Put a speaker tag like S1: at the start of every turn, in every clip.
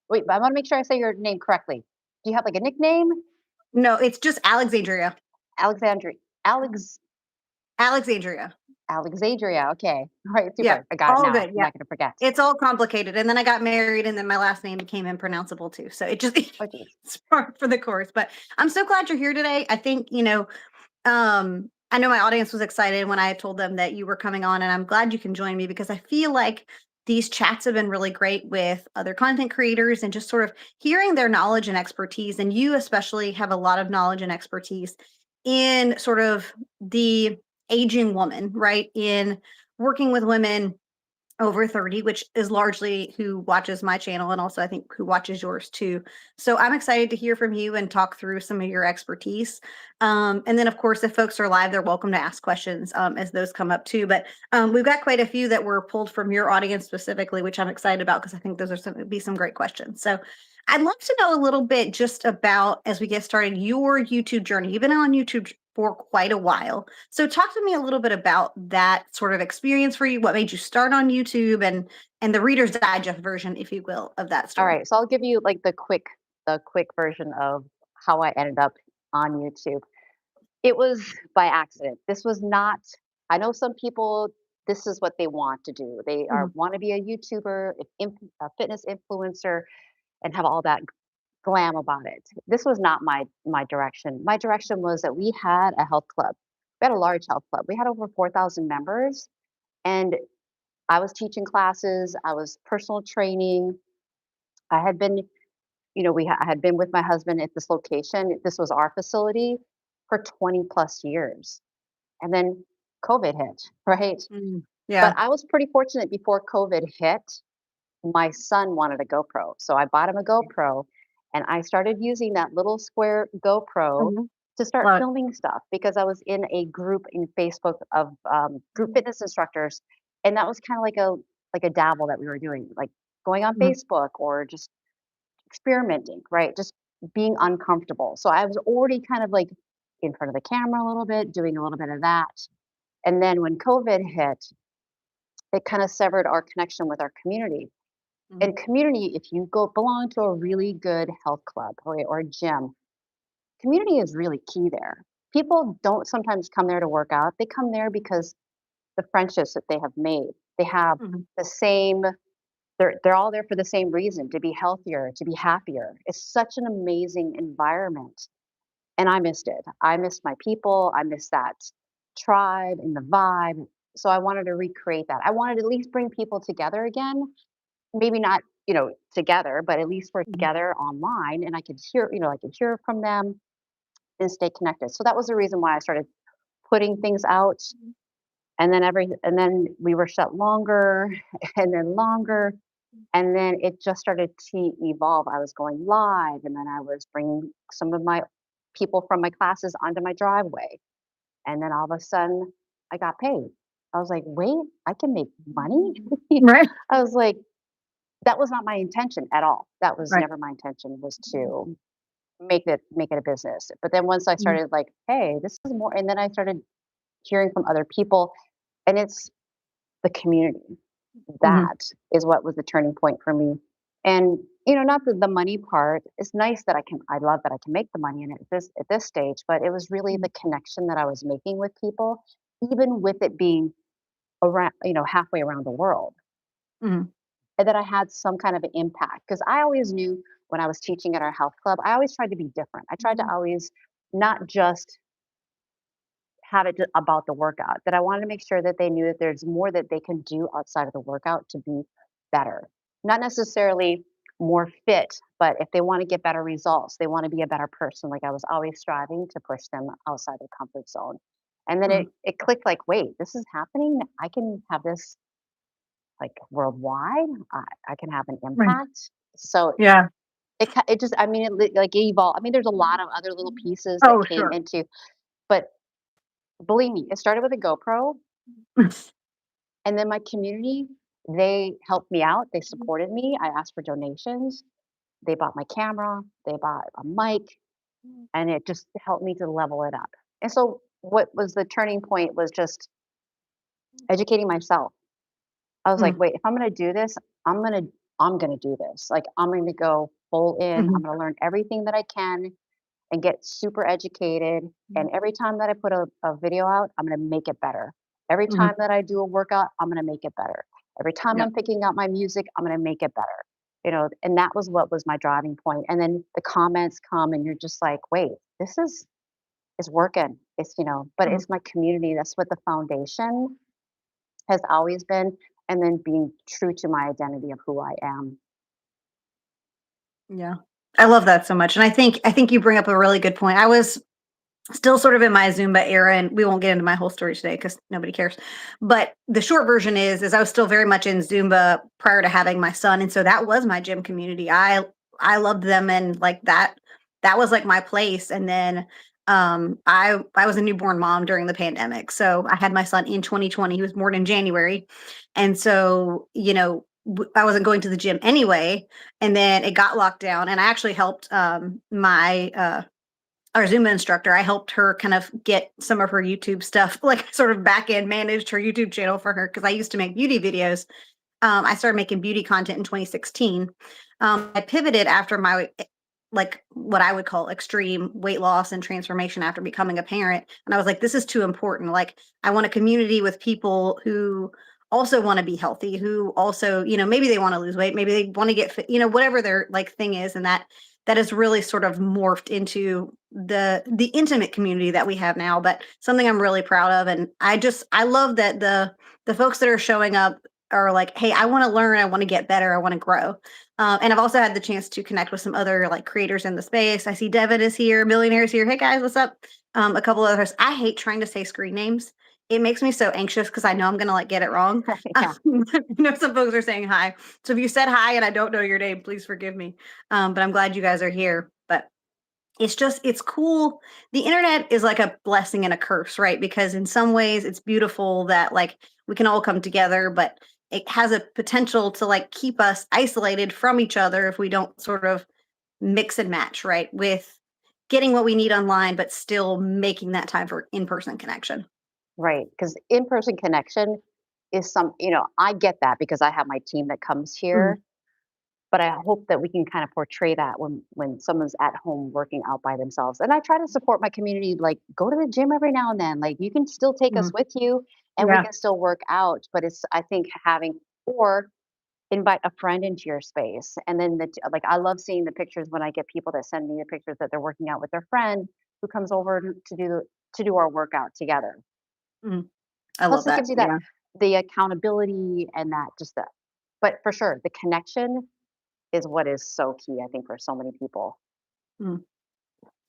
S1: Wait, but I want to make sure I say your name correctly. Do you have like a nickname?
S2: No, it's just Alexandria.
S1: Alexandria. Alex
S2: Alexandria.
S1: Alexandria. Okay. All right.
S2: Yeah,
S1: Super. I got it
S2: all
S1: now.
S2: good.
S1: I'm
S2: Yeah,
S1: not going to forget.
S2: it's all complicated. And then I got married, and then my last name became impronounceable too. So it just
S1: Oh, geez.
S2: it's part for the course. But I'm so glad you're here today. I think I know my audience was excited when I told them that you were coming on, and I'm glad you can join me because I feel like these chats have been really great with other content creators and just sort of hearing their knowledge and expertise. And you especially have a lot of knowledge and expertise in sort of the aging woman, right? In working with women over 30, which is largely who watches my channel and also I think who watches yours too. So I'm excited to hear from you and talk through some of your expertise. And then, of course, if folks are live, they're welcome to ask questions as those come up too. But we've got quite a few that were pulled from your audience specifically, which I'm excited about because I think those are be some great questions. So I'd love to know a little bit just about, as we get started, your YouTube journey. You've been on YouTube for quite a while. So talk to me a little bit about that sort of experience for you. What made you start on YouTube and the Reader's Digest version, if you will, of that
S1: All
S2: story.
S1: right. So I'll give you like the quick version of how I ended up on YouTube. It was by accident. This was not, I know some people, this is what they want to do. They are
S2: Mhm.
S1: want to be a YouTuber, a fitness influencer, and have all that glam about it. This was not my direction. My direction was that we had a health club. We had a large health club. We had over 4,000 members, and I was teaching classes. I was personal training. I had been, I had been with my husband at this location. This was our facility for 20 plus years. And then COVID hit, right? But
S2: Yeah.
S1: I was pretty fortunate before COVID hit. My son wanted a GoPro. So I bought him a GoPro and I started using that little square GoPro
S2: Mhm.
S1: to start
S2: Love it.
S1: filming stuff because I was in a group in Facebook of group fitness instructors. And that was kind of like a dabble that we were doing, like going on
S2: Mhm.
S1: Facebook or just experimenting, right? Just being uncomfortable. So I was already kind of like in front of the camera a little bit, doing a little bit of that. And then when COVID hit, it kind of severed our connection with our community.
S2: Mhm.
S1: And community, if you go belong to a really good health club or a gym, community is really key there. People don't sometimes come there to work out. They come there because the friendships that they have made. They have
S2: Mhm.
S1: the same they're all there for the same reason, to be healthier, to be happier. It's such an amazing environment. And I missed it. I missed my people. I missed that tribe and the vibe. So I wanted to recreate that. I wanted to at least bring people together again. Maybe not, together, but at least we're
S2: Mhm.
S1: together online and I could hear from them and stay connected. So that was the reason why I started putting things out and then we were shut longer and then longer. And then it just started to evolve. I was going live and then I was bringing some of my people from my classes onto my driveway. And then all of a sudden I got paid. I was like, wait, I can make money?
S2: Right.
S1: I was like, that was not my intention at all. That was
S2: Right.
S1: never my intention was to make it a business. But then once I
S2: Mhm.
S1: started like, hey, this is more and then I started hearing from other people and it's the community.
S2: Mhm.
S1: That is what was the turning point for me. And not the money part. It's nice that I love that I can make the money in it at this stage, but it was really
S2: Mhm.
S1: the connection that I was making with people, even with it being around, halfway around the world.
S2: Mhm.
S1: And that I had some kind of an impact. Because I always knew when I was teaching at our health club, I always tried to be different. I tried to always not just have it about the workout, that I wanted to make sure that they knew that there's more that they can do outside of the workout to be better. Not necessarily more fit, but if they want to get better results, they want to be a better person. Like I was always striving to push them outside their comfort zone. And then
S2: Mhm.
S1: it clicked like, wait, this is happening. I can have this like worldwide. I can have an
S2: Right.
S1: impact. So
S2: Yeah.
S1: it just, I mean, like evolved. I mean, there's a lot of other little pieces that
S2: Oh,
S1: came
S2: sure.
S1: into, but believe me, it started with a GoPro. And then my community, they helped me out. They supported me. I asked for donations. They bought my camera. They bought a mic, and it just helped me to level it up. And so, what was the turning point was just educating myself. I was like,
S2: Mhm.
S1: wait, if I'm going to do this, I'm going to I'm going to do this. Like, I'm going to go full in. I'm
S2: Mhm.
S1: going to learn everything that I can and get super educated. And every time that I put a video out, I'm going to make it better. Every
S2: Mhm.
S1: time that I do a workout, I'm going to make it better. Every time
S2: Yep.
S1: I'm picking out my music, I'm going to make it better. And that was what was my driving point. And then the comments come and you're just like, wait, this is working. But
S2: Mhm.
S1: it's my community. That's what the foundation has always been. And then being true to my identity of who I am.
S2: Yeah. I love that so much, and I think you bring up a really good point. I was still sort of in my Zumba era, and we won't get into my whole story today because nobody cares. But the short version is I was still very much in Zumba prior to having my son, and so that was my gym community. I loved them, and like that was like my place. And then I was a newborn mom during the pandemic, so I had my son in 2020. He was born in January, and so I wasn't going to the gym anyway. And then it got locked down, and I actually helped my our Zumba instructor. I helped her kind of get some of her YouTube stuff, like sort of back end managed her YouTube channel for her because I used to make beauty videos. I started making beauty content in 2016. I pivoted after my like what I would call extreme weight loss and transformation after becoming a parent. And I was like, this is too important. Like, I want a community with people who also want to be healthy, who also, maybe they want to lose weight, maybe they want to get fit, whatever their like thing is. And that has really sort of morphed into the intimate community that we have now, but something I'm really proud of. And I love that the folks that are showing up are like, hey, I want to learn, I want to get better, I want to grow. And I've also had the chance to connect with some other like creators in the space. I see Devin is here, Millionaires here. Hey guys, what's up? A couple others. I hate trying to say screen names. It makes me so anxious because I know I'm gonna like get it wrong.
S1: Yeah.
S2: Some folks are saying hi. So if you said hi and I don't know your name, please forgive me. But I'm glad you guys are here. But it's cool. The internet is like a blessing and a curse, right? Because in some ways it's beautiful that like we can all come together, but it has a potential to like keep us isolated from each other if we don't sort of mix and match, right? With getting what we need online, but still making that time for in-person connection.
S1: Right. Because in-person connection is I get that because I have my team that comes
S2: Mhm.
S1: here. But I hope that we can kind of portray that when someone's at home working out by themselves. And I try to support my community, like, go to the gym every now and then. Like, you can still take us
S2: Mhm.
S1: with you and we
S2: Yeah.
S1: can still work out. But it's, I think, having or invite a friend into your space. And then like, I love seeing the pictures when I get people that send me the pictures that they're working out with their friend who comes over to do our workout together.
S2: Mhm. I love
S1: Plus, it
S2: that.
S1: gives you that
S2: Yeah.
S1: the accountability and that just that. But for sure, the connection is what is so key, I think, for so many people.
S2: Mm.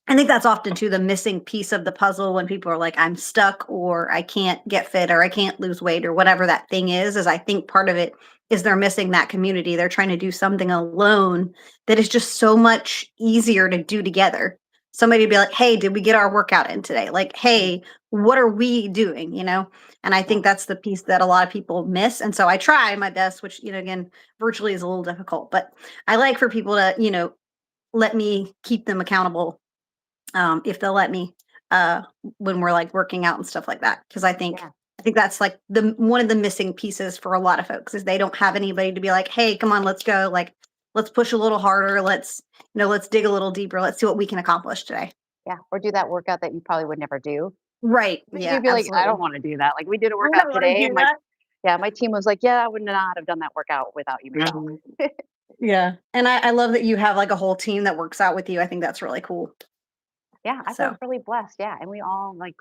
S2: I think that's often too the missing piece of the puzzle when people are like, I'm stuck or I can't get fit or I can't lose weight or whatever that thing is I think part of it is they're missing that community. They're trying to do something alone that is just so much easier to do together. Somebody to be like, hey, did we get our workout in today? Like,
S1: Mhm.
S2: hey, what are we doing? And I
S1: Yeah,
S2: think that's the piece that a lot of people miss. And so I try my best, which, again, virtually is a little difficult, but I like for people to, let me keep them accountable if they'll let me uh, when we're like working out and stuff like that. Because
S1: yeah,
S2: I think that's like the one of the missing pieces for a lot of folks is they don't have anybody to be like, hey, come on, let's go. Like, let's push a little harder. Let's dig a little deeper. Let's see what we can accomplish today.
S1: yeah, or do that workout that you probably would never do.
S2: Right.
S1: Because
S2: Yeah.
S1: you'd be like, "I don't
S2: Absolutely.
S1: wanna do that." Like, we did a
S2: I
S1: workout
S2: don't want to
S1: today,
S2: do
S1: and
S2: that.
S1: my team was like, "Yeah, I would not have done that workout without you, Michelle."
S2: Mhm. Yeah. And I love that you have like a whole team that works out with you. I think that's really cool.
S1: Yeah, I feel
S2: So
S1: really blessed, yeah, and we all, like,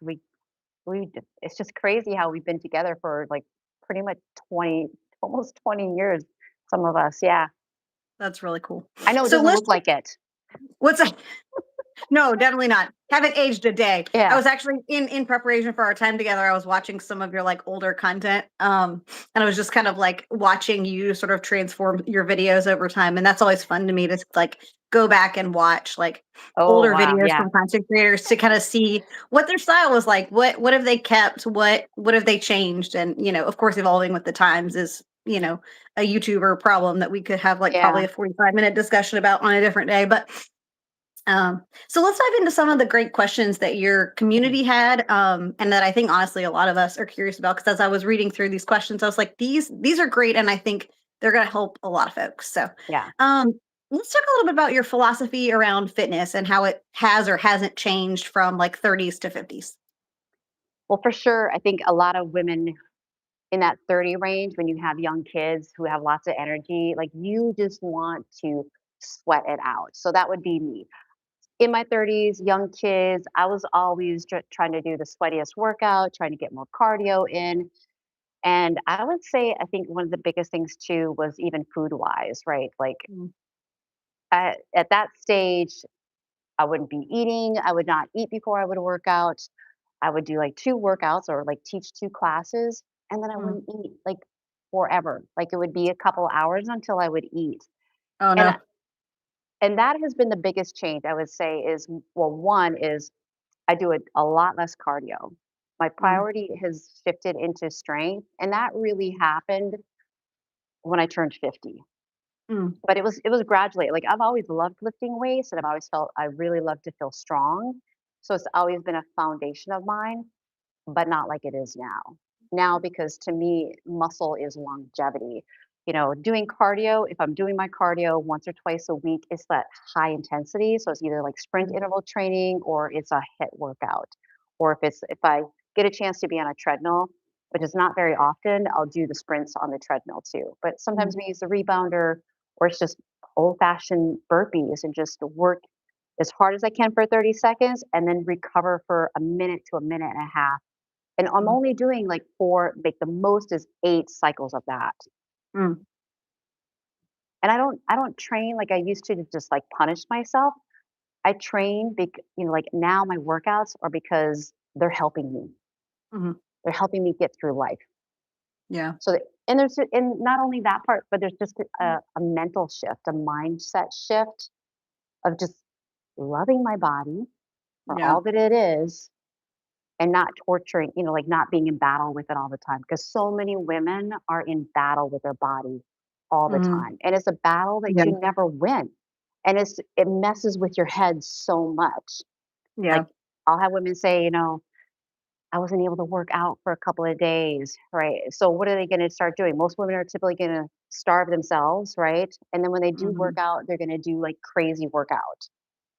S1: it's just crazy how we've been together for, like, pretty much 20, almost 20 years, some of us, yeah.
S2: that's really cool.
S1: I know it
S2: So
S1: doesn't
S2: let's
S1: look like it.
S2: what's No, definitely not. Haven't aged a day. I
S1: Yeah.
S2: was actually in preparation for our time together, I was watching some of your, like, older content, and I was just kind of, like, watching you sort of transform your videos over time, and that's always fun to me to, like, go back and watch, like,
S1: Oh,
S2: older
S1: wow,
S2: videos
S1: yeah,
S2: from content creators to kinda see what their style was like, what have they kept, what have they changed, and, of course, evolving with the times is, a YouTuber problem that we could have, like,
S1: yeah,
S2: probably a 45-minute discussion about on a different day, but so let's dive into some of the great questions that your
S1: mhm,
S2: community had, and that I think honestly a lot of us are curious about. Because as I was reading through these questions, I was like, these are great, and I think they're going to help a lot of folks. So,
S1: Yeah.
S2: um, let's talk a little bit about your philosophy around fitness and how it has or hasn't changed from like 30s to 50s.
S1: Well, for sure, I think a lot of women in that 30 range, when you have young kids who have lots of energy, like you just want to sweat it out. So that would be me. In my 30s, young kids, I was always trying to do the sweatiest workout, trying to get more cardio in. And I would say, I think one of the biggest things too was even food wise, right? Like
S2: Mm,
S1: at that stage, I wouldn't be eating. I would not eat before I would work out. I would do like two workouts or like teach two classes, and then I
S2: mm.
S1: wouldn't eat like forever. Like it would be a couple hours until I would eat.
S2: Oh,
S1: And
S2: no.
S1: and that has been the biggest change I would say is well, one is I do a lot less cardio. My
S2: Mm,
S1: priority has shifted into strength, and that really happened when I turned 50.
S2: mm,
S1: But it was gradually, like, I've always loved lifting weights, and I've always felt I really love to feel strong, so it's always been a foundation of mine, but not like it is now. Now, because to me, muscle is longevity. Doing cardio, if I'm doing my cardio once or twice a week, it's that high intensity. So it's either like sprint
S2: mm,
S1: interval training or it's a hit workout. Or if I get a chance to be on a treadmill, which is not very often, I'll do the sprints on the treadmill too. But
S2: mm,
S1: sometimes we use the rebounder or it's just old fashioned burpees and just work as hard as I can for 30 seconds and then recover for a minute to a minute and a half and I'm
S2: mm,
S1: only doing like 4 like the most is 8 cycles of that.
S2: mm,
S1: And I don't train like I used to just like punish myself. I train like now my workouts are because they're helping me.
S2: mhm.
S1: They're helping me get through life.
S2: Yeah.
S1: So that, and there's and not only that part, but there's just a mental shift, a mindset shift of just loving my body for
S2: Yeah.
S1: all that it is and not torturing, like not being in battle with it all the time. Because so many women are in battle with their body all the
S2: Mhm.
S1: time. And it's a battle that
S2: Yeah.
S1: you never win. And it messes with your head so much. Like
S2: Yeah.
S1: I'll have women say, I wasn't able to work out for a couple of days, right? So what are they going to start doing? Most women are typically going to starve themselves, right? And then when they do work
S2: Mhm.
S1: out, they're going to do like crazy workout.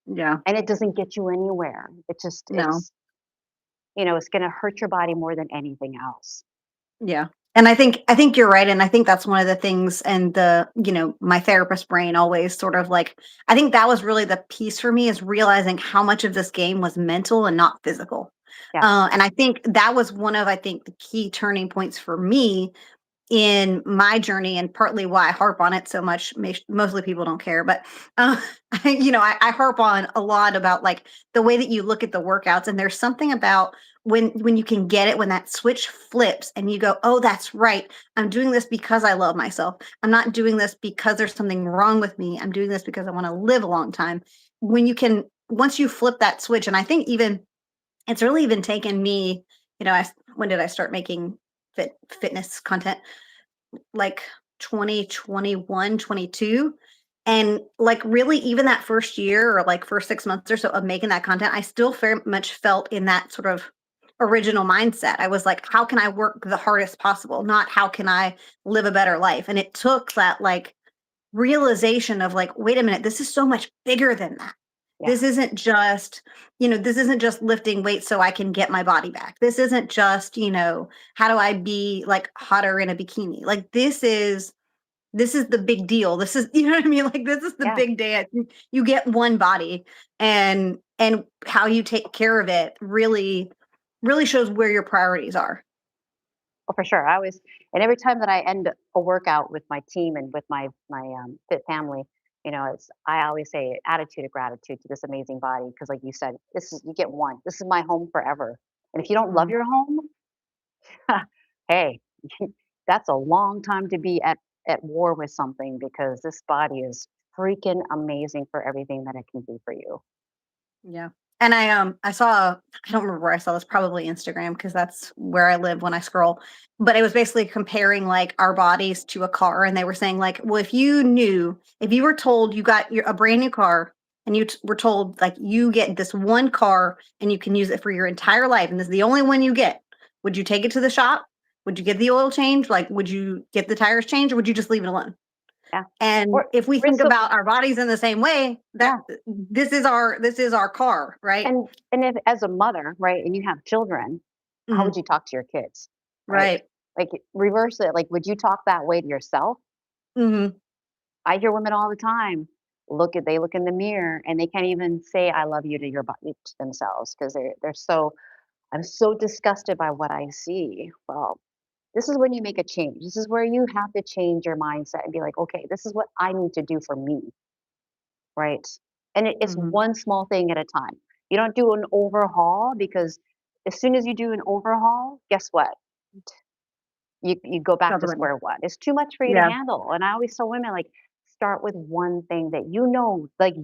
S2: Yeah.
S1: And it doesn't get you anywhere. It just
S2: No.
S1: it's going to hurt your body more than anything else.
S2: Yeah. And I think you're right, and I think that's one of the things, and my therapist brain always sort of like, I think that was really the piece for me, is realizing how much of this game was mental and not physical.
S1: Yes.
S2: And I think that was one of, I think, the key turning points for me in my journey, and partly why I harp on it so much. Mostly people don't care, but uh, I harp on a lot about like the way that you look at the workouts, and there's something about when you can get it, when that switch flips and you go, oh, that's right, I'm doing this because I love myself. I'm not doing this because there's something wrong with me. I'm doing this because I want to live a long time. When you can, once you flip that switch, and I think even it's really even taken me, when did I start making fitness content? Like 2021, 22, and like really even that first year or like first 6 months or so of making that content, I still very much felt in that sort of original mindset. I was like, how can I work the hardest possible, not how can I live a better life? And it took that like realization of like, wait a minute, this is so much bigger than that.
S1: Yeah.
S2: This isn't just lifting weights so I can get my body back. This isn't just, how do I be like hotter in a bikini? Like this is the big deal. This is, you know what I mean? Like this is the
S1: Yeah.
S2: big day. You get one body, and how you take care of it really shows where your priorities are.
S1: Well, for sure. I always and every time that I end a workout with my team and with my fit family, it's I always say attitude of gratitude to this amazing body because, like you said, this is you get one. This is my home forever. And if you don't love
S2: Mhm.
S1: your home, hey, that's a long time to be at war with something because this body is freaking amazing for everything that it can do for you.
S2: Yeah. And I saw, I don't remember where I saw this, probably Instagram, because that's where I live when I scroll. But it was basically comparing like our bodies to a car, and they were saying like, well, if you were told you got a brand new car, and were told like you get this one car and you can use it for your entire life, and this is the only one you get, would you take it to the shop? Would you get the oil change? Like, would you get the tires changed, or would you just leave it alone?
S1: Yeah.
S2: And
S1: Or
S2: if we
S1: we're
S2: think
S1: so
S2: about our bodies in the same way, that
S1: yeah.
S2: this is our car, right?
S1: And if as a mother, right, and you have children, how would
S2: Mhm.
S1: you talk to your kids, right?
S2: Right.
S1: Like, reverse it, like, would you talk that way to yourself?
S2: Mhm.
S1: I hear women all the time, they look in the mirror and they can't even say "I love you" to your body to themselves because they're so, "I'm so disgusted by what I see." Well, this is when you make a change. This is where you have to change your mindset and be like, "Okay, this is what I need to do for me," right? And it's
S2: Mhm.
S1: one small thing at a time. You don't do an overhaul because as soon as you do an overhaul, guess what? You go back
S2: Out the
S1: to
S2: window.
S1: square one. It's too much for you to
S2: Yeah.
S1: handle. And I always tell women, like, start with one thing that like,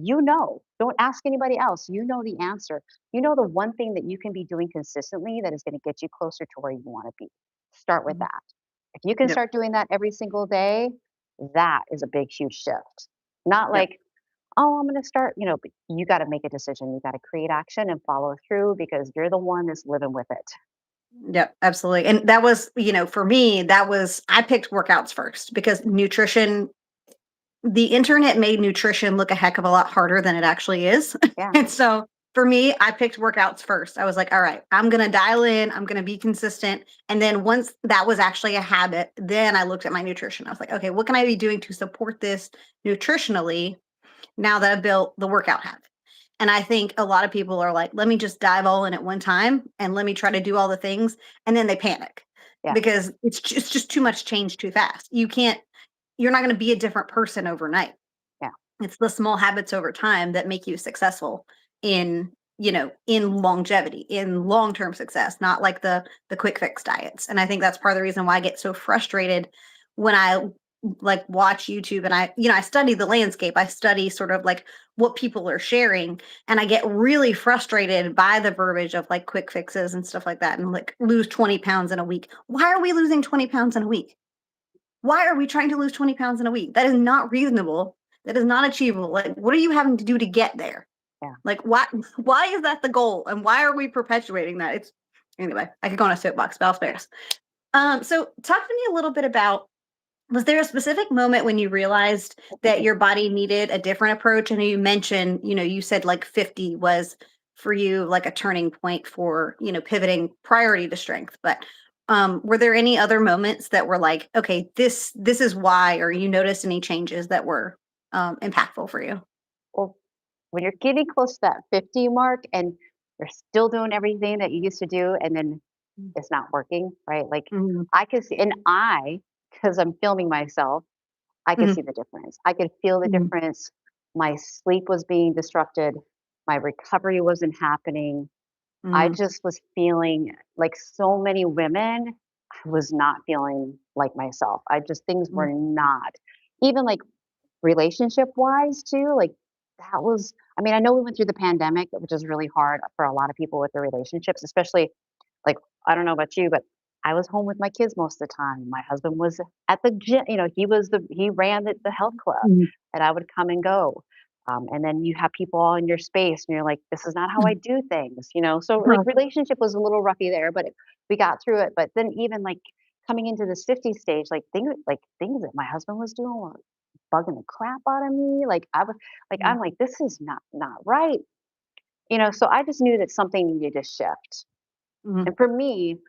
S1: don't ask anybody else. You know the answer. You know the one thing that you can be doing consistently that is going to get you closer to where you want to be. Start with
S2: Mhm.
S1: that. If you can
S2: Yep.
S1: start doing that every single day, that is a big, huge shift. Not
S2: Yep.
S1: like, oh, I'm going to start, but you got to make a decision. You got to create action and follow through because you're the one that's living with it.
S2: Yep, absolutely. And that was, for me, that was I picked workouts first because nutrition the internet made nutrition look a heck of a lot harder than it actually is.
S1: Yeah.
S2: And so for me, I picked workouts first. I was like, all right, I'm going to dial in, I'm going to be consistent. And then once that was actually a habit, then I looked at my nutrition. I was like, okay, what can I be doing to support this nutritionally now that I've built the workout habit? And I think a lot of people are like, let me just dive all in at one time and let me try to do all the things. And then they panic
S1: Yeah.
S2: because it's just too much change too fast. You're not going to be a different person overnight.
S1: Yeah.
S2: It's the small habits over time that make you successful in longevity, in long-term success, not like the quick fix diets. And I think that's part of the reason why I get so frustrated when I like watch YouTube and I study the landscape. I study sort of like what people are sharing, and I get really frustrated by the verbiage of like quick fixes and stuff like that, and like lose 20 pounds in a week. Why are we losing 20 pounds in a week? Why are we trying to lose 20 pounds in a week? That is not reasonable. That is not achievable. Like, what are you having to do to get there?
S1: Yeah.
S2: Like, why is that the goal? And why are we perpetuating that? It's Anyway, I could go on a soapbox, but I'll spare us. So talk to me a little bit about, was there a specific moment when you realized that your body needed a different approach? And you mentioned, you said like 50 was for you like a turning point for, pivoting priority to strength. But were there any other moments that were like, okay, this is why, or you noticed any changes that were impactful for you?
S1: Well, when you're getting close to that 50 mark and you're still doing everything that you used to do and then it's not working, right? Like
S2: Mhm.
S1: I could see, and because I'm filming myself, I could
S2: Mhm.
S1: see the difference. I could feel the
S2: Mhm.
S1: difference. My sleep was being disrupted. My recovery wasn't happening. I
S2: Mhm.
S1: just was feeling like so many women, I was not feeling like myself. Things were
S2: Mhm.
S1: not, even like relationship wise too, like, that was I mean, I know we went through the pandemic, which is really hard for a lot of people with their relationships, especially, like, I don't know about you, but I was home with my kids most of the time. My husband was at the gym, he ran the health club,
S2: Mhm.
S1: and I would come and go. And then you have people all in your space, and you're like, "This is not how I
S2: Mhm.
S1: do things," you know? So, like, relationship was a little roughy there, but we got through it. But then even, like, coming into this 50 stage, things that my husband was doing were bugging the crap out of me. Like,
S2: Mhm.
S1: I'm like, "This is not right." So I just knew that something needed to shift.
S2: Mhm.
S1: And for me,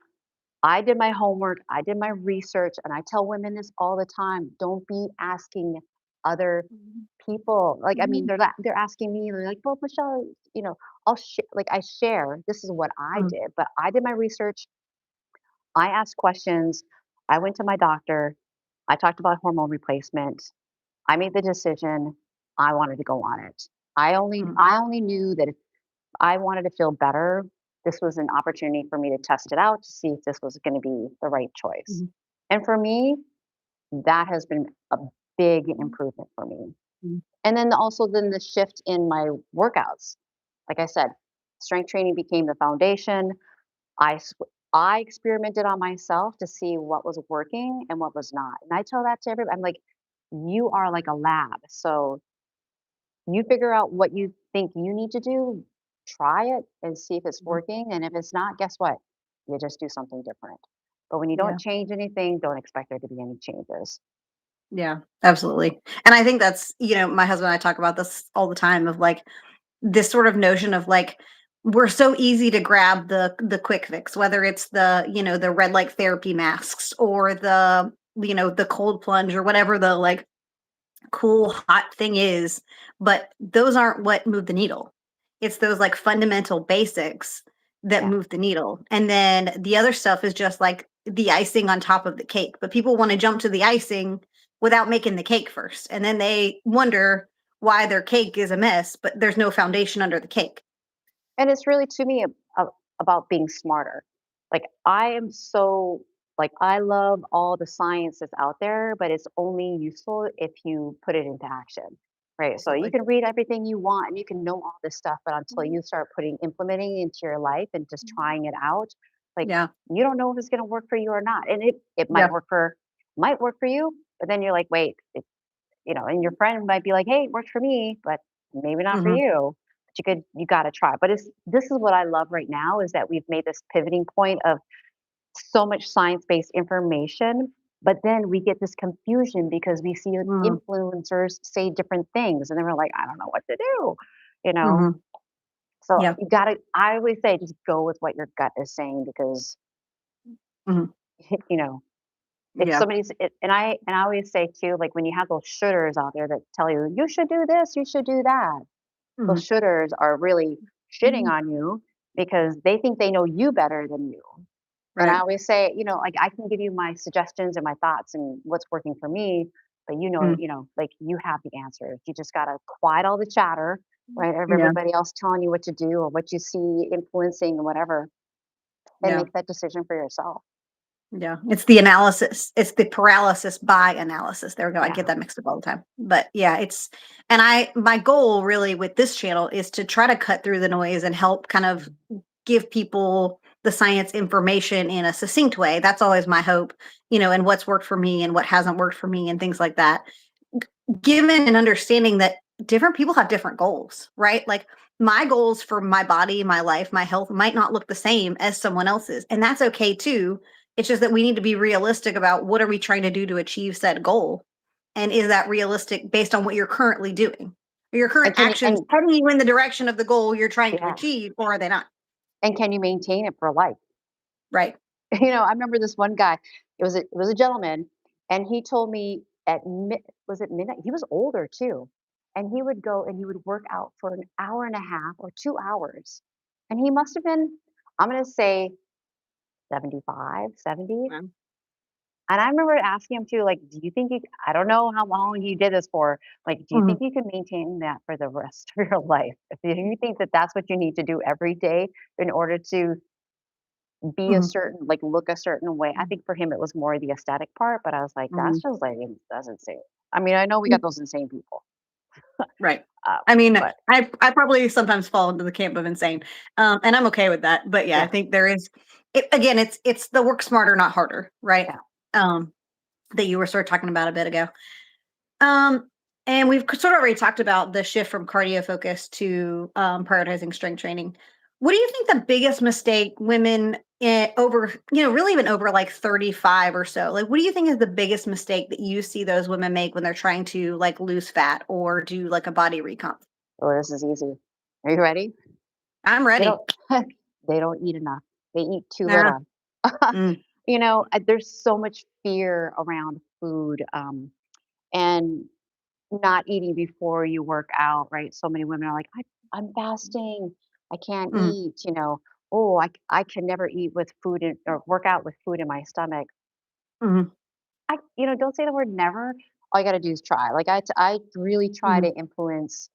S1: I did my homework, I did my research, and I tell women this all the time, don't be asking other
S2: Mhm.
S1: people. Like, I mean,
S2: Mhm.
S1: they're asking me, they're like, "Well, Michelle, I share, this is what I
S2: Mhm.
S1: did, but I did my research, I asked questions, I went to my doctor, I talked about hormone replacement, I made the decision, I wanted to go on it.
S2: Mhm.
S1: I only knew that if I wanted to feel better, this was an opportunity for me to test it out to see if this was gonna be the right choice.
S2: Mhm.
S1: And for me, that has been a big
S2: Mhm.
S1: improvement for me.
S2: Mhm.
S1: And then also the shift in my workouts. Like I said, strength training became the foundation. I experimented on myself to see what was working and what was not. And I tell that to everybody. I'm like, you are like a lab. So you figure out what you think you need to do, try it and see if it's
S2: Mhm.
S1: working. And if it's not, guess what? You just do something different. But when you
S2: Yeah.
S1: don't change anything, don't expect there to be any changes.
S2: Yeah, absolutely. And I think that's, my husband and I talk about this all the time of like this sort of notion of like we're so easy to grab the quick fix, whether it's the red light therapy masks or the cold plunge or whatever the like cool hot thing is, but those aren't what move the needle. It's those like fundamental basics that
S1: Yeah.
S2: move the needle. And then the other stuff is just like the icing on top of the cake. But people want to jump to the icing without making the cake first. And then they wonder why their cake is a mess, but there's no foundation under the cake.
S1: And it's really to me about being smarter. Like I am so like I love all the science that's out there, but it's only useful if you put it into action. Right. So you
S2: Absolutely.
S1: can read everything you want and you can know all this stuff, but until
S2: Mhm.
S1: you start implementing it into your life and just trying it out, like
S2: Yeah.
S1: you don't know if it's gonna work for you or not. And it
S2: Yeah.
S1: might work for you, but then you're like, wait, and your friend might be like, "Hey, it worked for me, but maybe not for
S2: Hmm.
S1: you." But you gotta try. But this is what I love right now is that we've made this pivoting point of so much science-based information, but then we get this confusion because we see
S2: Hmm.
S1: influencers say different things, and then we're like, "I don't know what to do," you know?
S2: Hmm.
S1: So
S2: Yeah.
S1: you gotta I always say just go with what your gut is saying because,
S2: Hmm.
S1: you know, if
S2: Yeah.
S1: somebody's and I always say too, like when you have those shooters out there that tell you, "You should do this, you should do that." Those
S2: Hmm.
S1: shooters are really shitting on you because they think they know you better than you. And I
S2: Right.
S1: always say, like I can give you my suggestions and my thoughts and what's working for me, but
S2: Mm.
S1: like you have the answers. You just gotta quiet all the chatter, right? Of
S2: Yeah.
S1: everybody else telling you what to do or what you see influencing or whatever, and
S2: Yeah.
S1: make that decision for yourself.
S2: Yeah, it's the analysis. It's the paralysis by analysis. There we go. I get
S1: Yeah.
S2: that mixed up all the time. But yeah, and my goal really with this channel is to try to cut through the noise and help kind of give people the science information in a succinct way. That's always my hope, and what's worked for me and what hasn't worked for me and things like that. Given an understanding that different people have different goals, right? Like my goals for my body, my life, my health might not look the same as someone else's. And that's okay too. It's just that we need to be realistic about what are we trying to do to achieve said goal. And is that realistic based on what you're currently doing? Are your current
S1: And can you
S2: actions
S1: and
S2: heading you in the direction of the goal you're trying to
S1: yeah,
S2: achieve, or are they not?
S1: and can you maintain it for life?
S2: Right.
S1: I remember this one guy, it was a gentleman, and he told me was it midnight? He was older too. And he would go and he would work out for an hour and a half or 2 hours. And he must have been, I'm gonna say 75, 70.
S2: Um,
S1: And I remember asking him too, like, do you think I don't know how long he did this for. Like, do you
S2: mhm,
S1: think you can maintain that for the rest of your life? Do you think that that's what you need to do every day in order to be a
S2: mhm,
S1: certain like, look a certain way. I think for him, it was more the aesthetic part, but I was like,
S2: mhm.
S1: "That's just, like, that's insane." I mean, I know we got those insane people,
S2: Right.
S1: uh,
S2: I mean,
S1: but
S2: I probably sometimes fall into the camp of insane, and I'm okay with that. But yeah, I
S1: yeah,
S2: think there is. Again, it's the work smarter, not harder, right?
S1: yeah.
S2: Um, that you were sort of talking about a bit ago. Um, and we've sort of already talked about the shift from cardio focus to prioritizing strength training. What do you think the biggest mistake women over, really even over like 35 or so, like what do you think is the biggest mistake that you see those women make when they're trying to like lose fat or do like a body recomp?
S1: Oh, this is easy. Are you ready?
S2: I'm
S1: They
S2: ready.
S1: don't they don't eat enough. They eat too
S2: Yeah.
S1: little.
S2: Mm,
S1: There's so much fear around food, and not eating before you work out, right? So many women are like, I'm fasting. I can't
S2: mm,
S1: eat, Oh, I can never eat with food or work out with food in my stomach.
S2: mm,
S1: Don't say the word never. All you got to do is try. Like I really try to
S2: mm,
S1: influence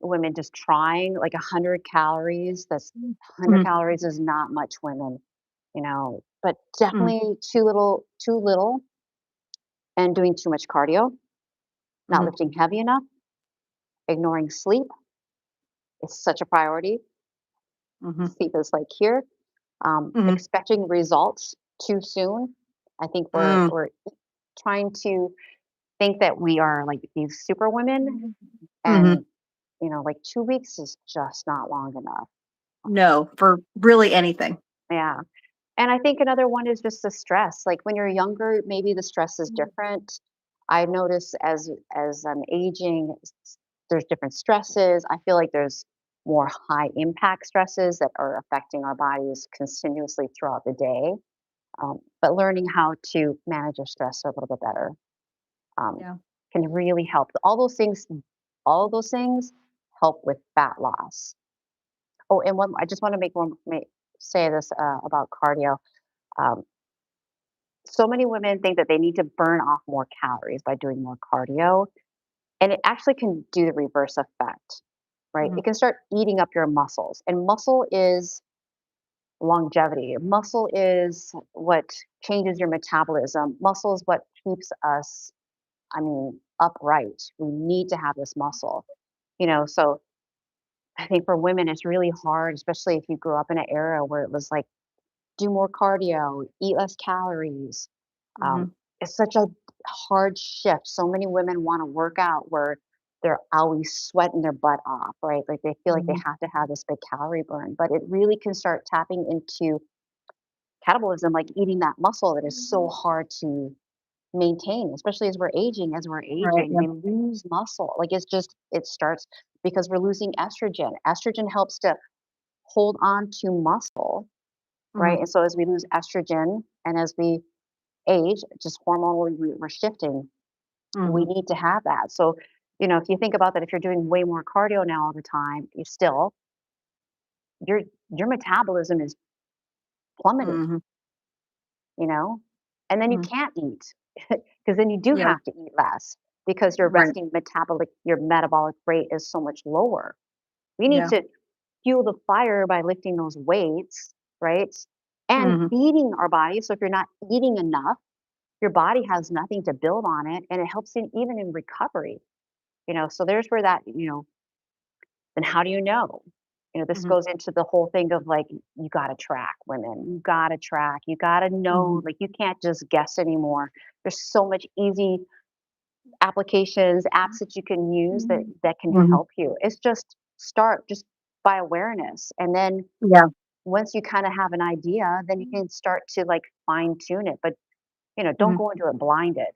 S1: women just trying like 100 calories. That's 100
S2: mm,
S1: calories is not much women, but
S2: mm,
S1: definitely too little and doing too much cardio, not
S2: mm,
S1: lifting heavy enough, ignoring sleep. It's such a priority.
S2: mm,
S1: Sleep is like here.
S2: mm,
S1: Expecting results too soon. I think we're
S2: mm,
S1: we're trying to think that we are like these super women,
S2: mm.
S1: and like 2 weeks is just not long enough.
S2: No, for really anything.
S1: Yeah. And I think another one is just the stress. Like when you're younger, maybe the stress is
S2: Mhm.
S1: different. I notice as I'm aging, there's different stresses. I feel like there's more high impact stresses that are affecting our bodies continuously throughout the day. But learning how to manage your stress a little bit better um,
S2: Yeah.
S1: can really help. All those things help with fat loss. Oh, and one, I just want to say this about cardio. Um, so many women think that they need to burn off more calories by doing more cardio, and it actually can do the reverse effect, right?
S2: Mhm.
S1: It can start eating up your muscles, and muscle is longevity. Muscle is what changes your metabolism. Muscle is what keeps us, I mean, upright. We need to have this muscle, so I think for women, it's really hard, especially if you grew up in an era where it was like, do more cardio, eat less calories. Um,
S2: Mhm.
S1: it's such a hard shift. So many women want to work out where they're always sweating their butt off, right? Like they feel like they
S2: Mhm.
S1: have to have this big calorie burn, but it really can start tapping into catabolism, like eating that muscle that is so hard to maintain, especially as we're aging. As we're
S2: Right.
S1: aging,
S2: Yeah.
S1: we lose muscle. Like it starts because we're losing estrogen. Estrogen helps to hold on to muscle, right?
S2: Mhm.
S1: And so as we lose estrogen and as we age, just hormonally we're shifting. We
S2: Mhm.
S1: need to have that. So, if you think about that, if you're doing way more cardio now all the time, your your metabolism is plummeted,
S2: Mhm.
S1: you know, and then you
S2: Mhm.
S1: can't eat because then you do
S2: Yeah.
S1: have to eat less because
S2: Right.
S1: your metabolic rate is so much lower. We need
S2: Yeah.
S1: to fuel the fire by lifting those weights, right? And
S2: Mhm.
S1: feeding our body. So if you're not eating enough, your body has nothing to build on it, and it helps even in recovery. So there's where that, then how do you know? This
S2: Mhm.
S1: goes into the whole thing of like, you got to track women, you got to track, you got to know,
S2: Mhm.
S1: like, you can't just guess anymore. There's so much easy applications, apps that you can use that can
S2: Mhm.
S1: help you. It's just start just by awareness. And then
S2: Yeah.
S1: once you kind of have an idea, then you can start to like fine tune it. But, don't
S2: Mhm.
S1: go into it blinded.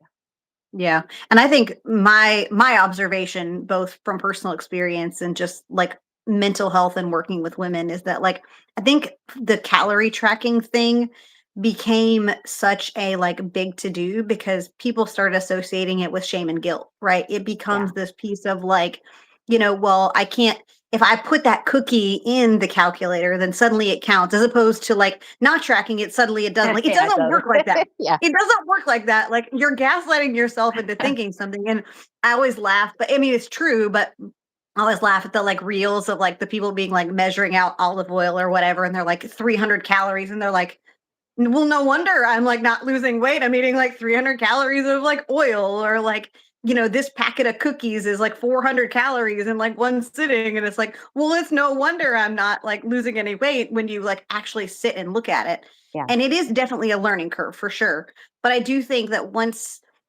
S2: Yeah. And I think my observation, both from personal experience and just like mental health and working with women, is that like I think the calorie tracking thing became such a like big to do because people started associating it with shame and guilt, right? It
S1: Yeah.
S2: becomes this piece of like, well, I can't, if I put that cookie in the calculator, then suddenly it counts, as opposed to like not tracking it, suddenly it doesn't. Like it
S1: Yeah, it
S2: doesn't
S1: does.
S2: work like that.
S1: Yeah.
S2: It doesn't work like that. Like you're gaslighting yourself into thinking something. And I always laugh, but I mean, it's true, but I always laugh at the like reels of like the people being like measuring out olive oil or whatever. And they're like 300 calories. And they're like, well, no wonder I'm like not losing weight. I'm eating like 300 calories of like oil, or like, this packet of cookies is like 400 calories in like one sitting. And it's like, well, it's no wonder I'm not like losing any weight when you like actually sit and look at it.
S1: Yeah.
S2: And it is definitely a learning curve for sure. But I do think that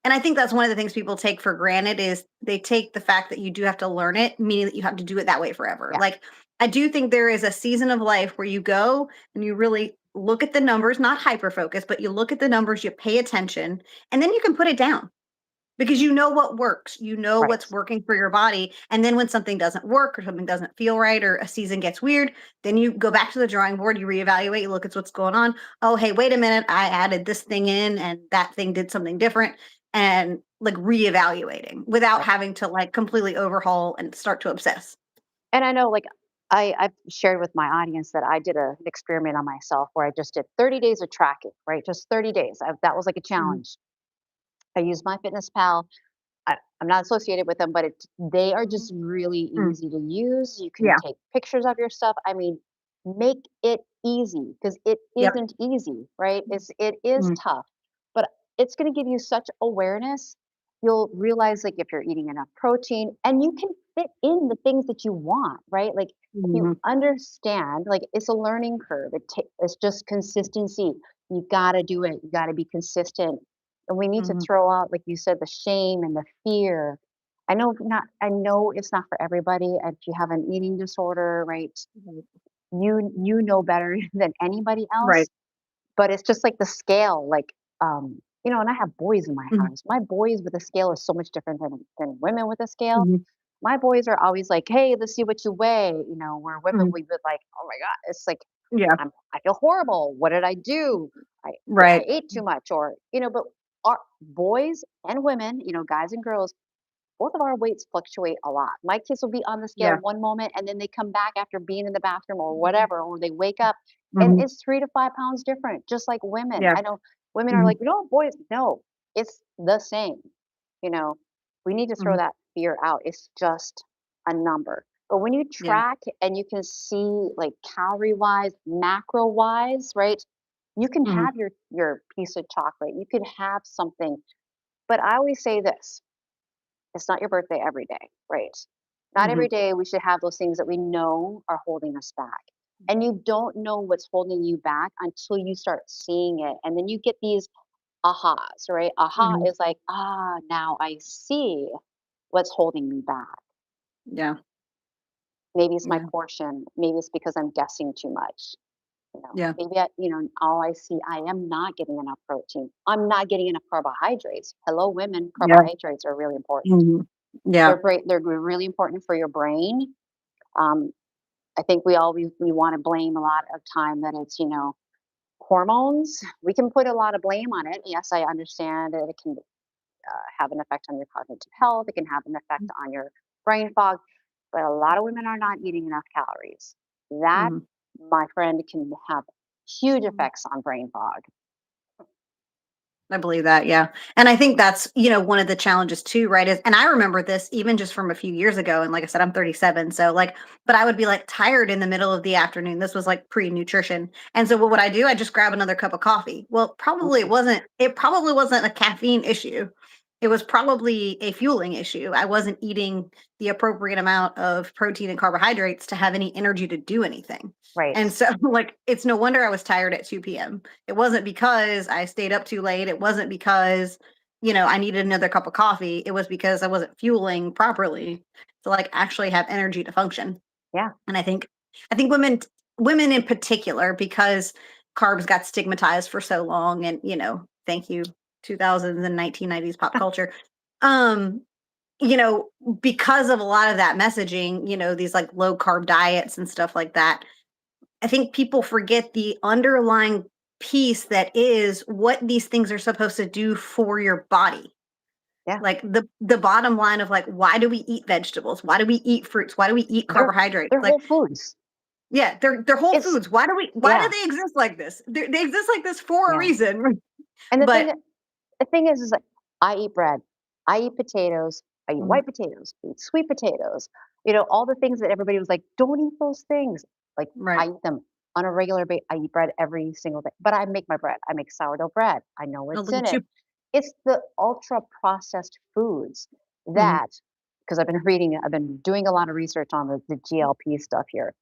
S2: and I think that's one of the things people take for granted is they take the fact that you do have to learn it, meaning that you have to do it that way forever.
S1: Yeah.
S2: Like, I do think there is a season of life where you go and you really look at the numbers, not hyper focus, but you look at the numbers, you pay attention, and then you can put it down because you know what works. You know
S1: Right.
S2: what's working for your body. And then when something doesn't work or something doesn't feel right or a season gets weird, then you go back to the drawing board, you reevaluate, you look at what's going on. Oh, hey, wait a minute. I added this thing in and that thing did something different. And like reevaluating without
S1: Right.
S2: having to like completely overhaul and start to obsess.
S1: And I know, like, I've shared with my audience that I did an experiment on myself where I just did 30 days of tracking, right? Just 30 days. That was like a
S2: Mhm.
S1: challenge. I used my fitness pal. I'm not associated with them, but they are just really
S2: Mm.
S1: easy to use. You can
S2: Yeah.
S1: take pictures of your stuff. I mean, make it easy because it
S2: Yep.
S1: isn't easy, right? It is
S2: Mm.
S1: tough, but it's going to give you such awareness. You'll realize like if you're eating enough protein and you can fit in the things that you want, right? Like if you
S2: Mhm.
S1: understand, like it's a learning curve. It's just consistency. You got to do it. You got to be consistent and we need to
S2: Mhm.
S1: throw out, like you said, the shame and the fear. I know it's not for everybody. If you have an eating disorder, right?
S2: Mhm.
S1: You know better than anybody
S2: Right.
S1: else. but it's just like the scale, like, and I have boys in my
S2: Mhm,
S1: house. My boys with a scale is so much different than women with a scale.
S2: mhm,
S1: My boys are always like, "Hey, let's see what you weigh," where women
S2: mhm.
S1: we would like, "Oh my god," it's like,
S2: Yeah,
S1: I feel horrible. What did I do? I
S2: right.
S1: ate too much, or but our boys and women, guys and girls, both of our weights fluctuate a lot. My kids will be on the scale
S2: Yeah.
S1: one moment and then they come back after being in the bathroom or whatever, or they wake up and
S2: Mhm.
S1: it's 3 to 5 pounds different, just like women.
S2: Yeah.
S1: I know women are
S2: Mhm,
S1: like, no, boys, no, it's the same. You know, we need to throw
S2: mhm.
S1: that fear out. It's just a number. But when you
S2: Yeah.
S1: track and you can see like calorie wise, macro wise, right? You can
S2: Mhm,
S1: have your piece of chocolate. You can have something. But I always say this, it's not your birthday every day, right? Not
S2: mhm.
S1: every day we should have those things that we know are holding us back. And you don't know what's holding you back until you start seeing it. And then you get these ahas, right? Aha
S2: Mhm.
S1: is like, now I see what's holding me back.
S2: Yeah.
S1: Maybe it's my
S2: Yeah.
S1: portion. Maybe it's because I'm guessing too much.
S2: Yeah.
S1: Maybe all I see, I am not getting enough protein. I'm not getting enough carbohydrates. Hello, women,
S2: Yeah.
S1: carbohydrates are really important.
S2: Mhm. Yeah.
S1: They're really important for your brain. Um, I think we want to blame a lot of time that it's, hormones. We can put a lot of blame on it. Yes, I understand that it can have an effect on your cognitive health. It can have an effect on your brain fog, but a lot of women are not eating enough calories. That,
S2: Mhm.
S1: my friend, can have huge effects on brain fog.
S2: I believe that, yeah. And I think that's, one of the challenges too, right? Is and I remember this even just from a few years ago. And like I said, I'm 37. So like, but I would be like tired in the middle of the afternoon. This was like pre-nutrition. And so what would I do? I just grab another cup of coffee. Well,
S1: Mhm.
S2: it probably wasn't a caffeine issue. It was probably a fueling issue. I wasn't eating the appropriate amount of protein and carbohydrates to have any energy to do anything.
S1: Right.
S2: And so like it's no wonder I was tired at 2 p.m. It wasn't because I stayed up too late. It wasn't because, I needed another cup of coffee. It was because I wasn't fueling properly to like actually have energy to function.
S1: Yeah.
S2: And I think women in particular, because carbs got stigmatized for so long and, thank you, 2000s and 1990s pop culture. Um, you know, because of a lot of that messaging, these like low carb diets and stuff like that, I think people forget the underlying piece that is what these things are supposed to do for your body.
S1: Yeah.
S2: Like the bottom line of like why do we eat vegetables? Why do we eat fruits? Why do we eat
S1: They're
S2: carbohydrates?
S1: they're
S2: Like
S1: whole foods.
S2: yeah, they're whole
S1: It's
S2: foods. Why do
S1: yeah,
S2: they exist like this? They exist like this for a
S1: yeah.
S2: reason.
S1: And
S2: But
S1: the thing is like I eat bread, I eat potatoes, I eat
S2: Mhm.
S1: white potatoes, I eat sweet potatoes. All the things that everybody was like, don't eat those things. Like I
S2: Right.
S1: eat them on a regular basis. I eat bread every single day. But I make my bread. I make sourdough bread. I know
S2: Oh,
S1: what's
S2: look
S1: in
S2: at
S1: it.
S2: you.
S1: It's the ultra processed foods
S2: Mhm.
S1: that because I've been doing a lot of research on the GLP stuff here.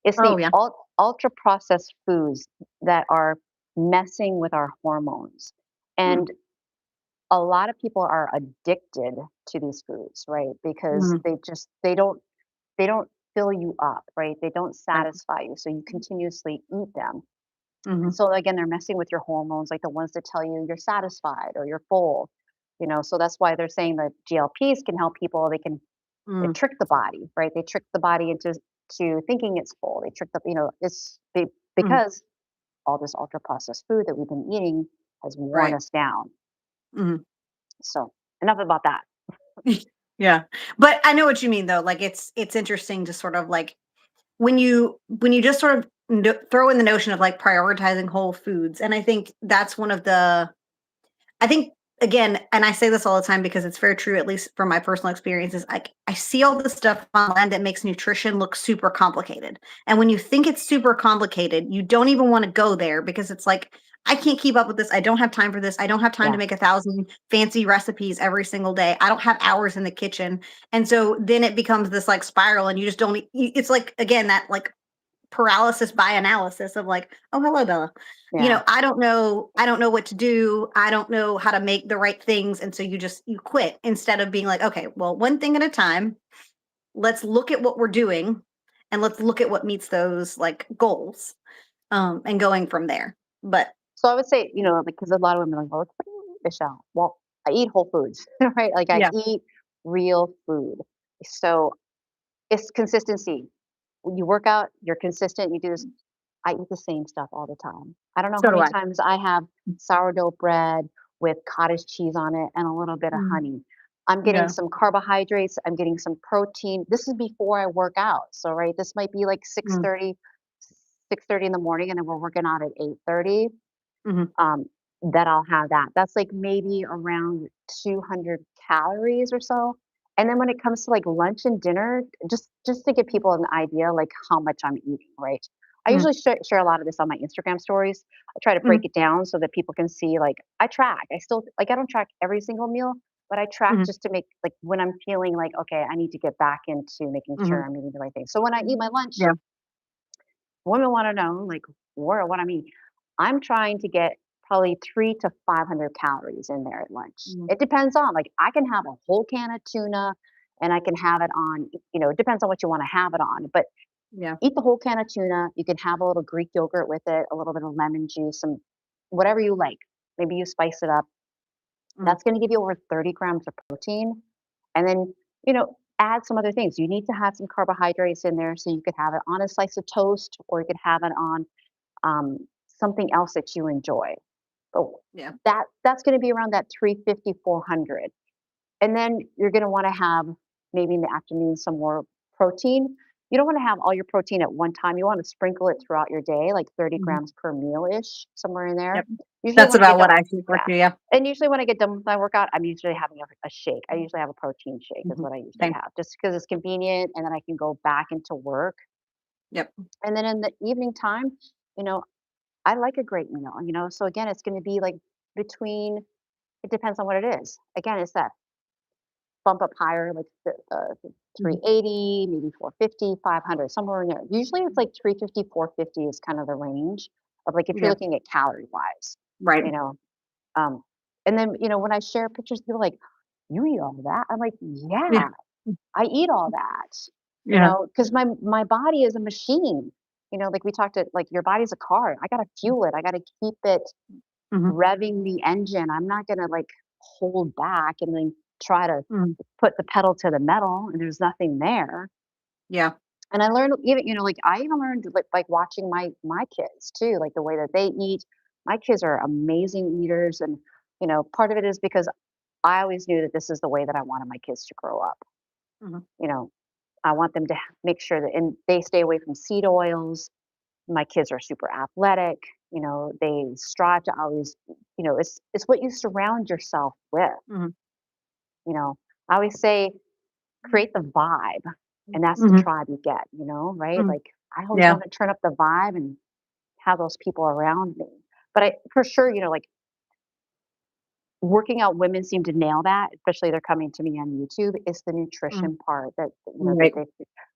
S1: It's
S2: Oh
S1: the
S2: yeah.
S1: ultra processed foods that are messing with our hormones.
S2: Mm.
S1: And a lot of people are addicted to these foods, right? Because
S2: Mhm.
S1: they don't fill you up, right? They don't
S2: Right.
S1: satisfy you, so you continuously eat them. And
S2: Mhm.
S1: so again, they're messing with your hormones, like the ones that tell you you're satisfied or you're full. So that's why they're saying that GLPs can help people. They
S2: Mm.
S1: trick the body, right? They trick the body into thinking it's full. They trick
S2: Mhm.
S1: because all this ultra processed food that we've been eating has worn
S2: Right.
S1: us down.
S2: Mhm.
S1: So enough about that.
S2: Yeah. But I know what you mean though. Like it's interesting to sort of like when you just sort of throw in the notion of like prioritizing whole foods, and I think that's one of the I think again, and I say this all the time because it's very true, at least from my personal experiences. Like I see all this stuff online that makes nutrition look super complicated. And when you think it's super complicated, you don't even want to go there because it's like, I can't keep up with this. I don't have time for this. I don't have time
S1: Yeah.
S2: to make 1,000 fancy recipes every single day. I don't have hours in the kitchen. And so then it becomes this like spiral and you just don't, it's like, again, that like paralysis by analysis of like, oh, hello, Bella.
S1: Yeah.
S2: I don't know what to do. I don't know how to make the right things. And so you quit instead of being like, okay, well, one thing at a time. Let's look at what we're doing and let's look at what meets those like goals and going from there. But
S1: So I would say, like, because a lot of women are like, "Well, what do you eat, Michelle?" Well, I eat whole foods, right? Like, I
S2: Yeah.
S1: eat real food. So it's consistency. When you work out, you're consistent, you do this. I eat the same stuff all the time. I don't know
S2: So
S1: how
S2: do
S1: many
S2: I.
S1: times I have sourdough bread with cottage cheese on it and a little bit of
S2: Mm.
S1: honey. I'm getting
S2: Yeah.
S1: some carbohydrates, I'm getting some protein. This is before I work out. So, right, this might be like
S2: Mm.
S1: 6:30 in the morning, and then we're working out at 8:30.
S2: Mhm.
S1: um, that I'll have that. That's like maybe around 200 calories or so. And then when it comes to like lunch and dinner, just to give people an idea, like how much I'm eating, right? I
S2: Mhm.
S1: usually share a lot of this on my Instagram stories. I try to break
S2: Mhm.
S1: it down so that people can see, like, I track. I still, like, I don't track every single meal, but I track
S2: Mhm.
S1: just to make, like, when I'm feeling like, okay, I need to get back into making
S2: Mhm.
S1: sure I'm eating the right thing. So when I eat my lunch,
S2: Yeah.
S1: women wanna know, like, what I mean. I'm trying to get probably 3 to 500 calories in there at lunch.
S2: Mhm.
S1: It depends on, like, I can have a whole can of tuna, and I can have it on, it depends on what you wanna have it on, but
S2: Yeah.
S1: eat the whole can of tuna. You can have a little Greek yogurt with it, a little bit of lemon juice, some whatever you like. Maybe you spice it up.
S2: Mhm.
S1: That's gonna give you over 30 grams of protein, and then, add some other things. You need to have some carbohydrates in there, so you could have it on a slice of toast, or you could have it on something else that you enjoy. Oh,
S2: Yeah.
S1: that's going to be around that 350, 400. And then you're going to want to have maybe in the afternoon some more protein. You don't want to have all your protein at one time. You want to sprinkle it throughout your day, like 30
S2: Mhm.
S1: grams per meal ish, somewhere in there.
S2: Yep.
S1: Usually
S2: That's
S1: when I get
S2: about what
S1: done,
S2: I see for
S1: yeah.
S2: you, yeah.
S1: And usually when I get done with my workout, I'm usually having a shake. I usually have a protein shake is
S2: Mhm.
S1: what I usually
S2: Same.
S1: have, just because it's convenient, and then I can go back into work.
S2: Yep.
S1: And then in the evening time, you know, I like a great meal, so again, it's gonna be, like, between, it depends on what it is. Again, it's that bump up higher, like the
S2: Mhm.
S1: 380, maybe 450, 500, somewhere in there. Usually, it's like 350, 450 is kind of the range of, like, if you're
S2: Yeah.
S1: looking at calorie-wise,
S2: Right.
S1: you know? Um, and then, when I share pictures, people are like, "You eat all that?" I'm like,
S2: Yeah.
S1: "Yeah, I eat all that."
S2: Yeah.
S1: Because my body is a machine. Like we talked, like, your body's a car. I gotta fuel it. I gotta keep it
S2: Mhm.
S1: revving the engine. I'm not gonna, like, hold back and then try to
S2: Mhm.
S1: put the pedal to the metal and there's nothing there.
S2: Yeah.
S1: And I learned even, like, I even learned, like watching my kids too, like the way that they eat. My kids are amazing eaters, and part of it is because I always knew that this is the way that I wanted my kids to grow up.
S2: Mhm.
S1: You know, I want them to make sure that, and they stay away from seed oils. My kids are super athletic. They strive to always, it's what you surround yourself with.
S2: Mhm.
S1: You know, I always say create the vibe, and that's the
S2: Mhm.
S1: tribe you get, right?
S2: Mhm.
S1: Like, I always
S2: Yeah.
S1: want to turn up the vibe and have those people around me. But I, for sure, like, working out women seem to nail that, especially they're coming to me on YouTube. It's the
S2: Mhm.
S1: nutrition part that,
S2: Right.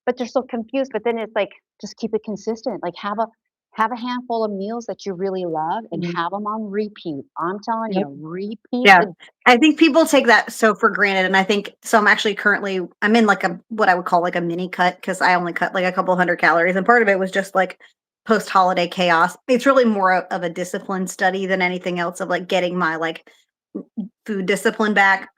S1: but they're so confused. But then it's like, just keep it consistent. Like, have a handful of meals that you really love and
S2: Mhm.
S1: have them on repeat. I'm telling
S2: Yep.
S1: you, repeat
S2: Yeah.
S1: the,
S2: I think people take that so for granted, and I think so. I'm actually currently I'm in like a what I would call like a mini cut because I only cut like a couple hundred calories, and part of it was just like post holiday chaos. It's really more of a discipline study than anything else of like getting my like food discipline back.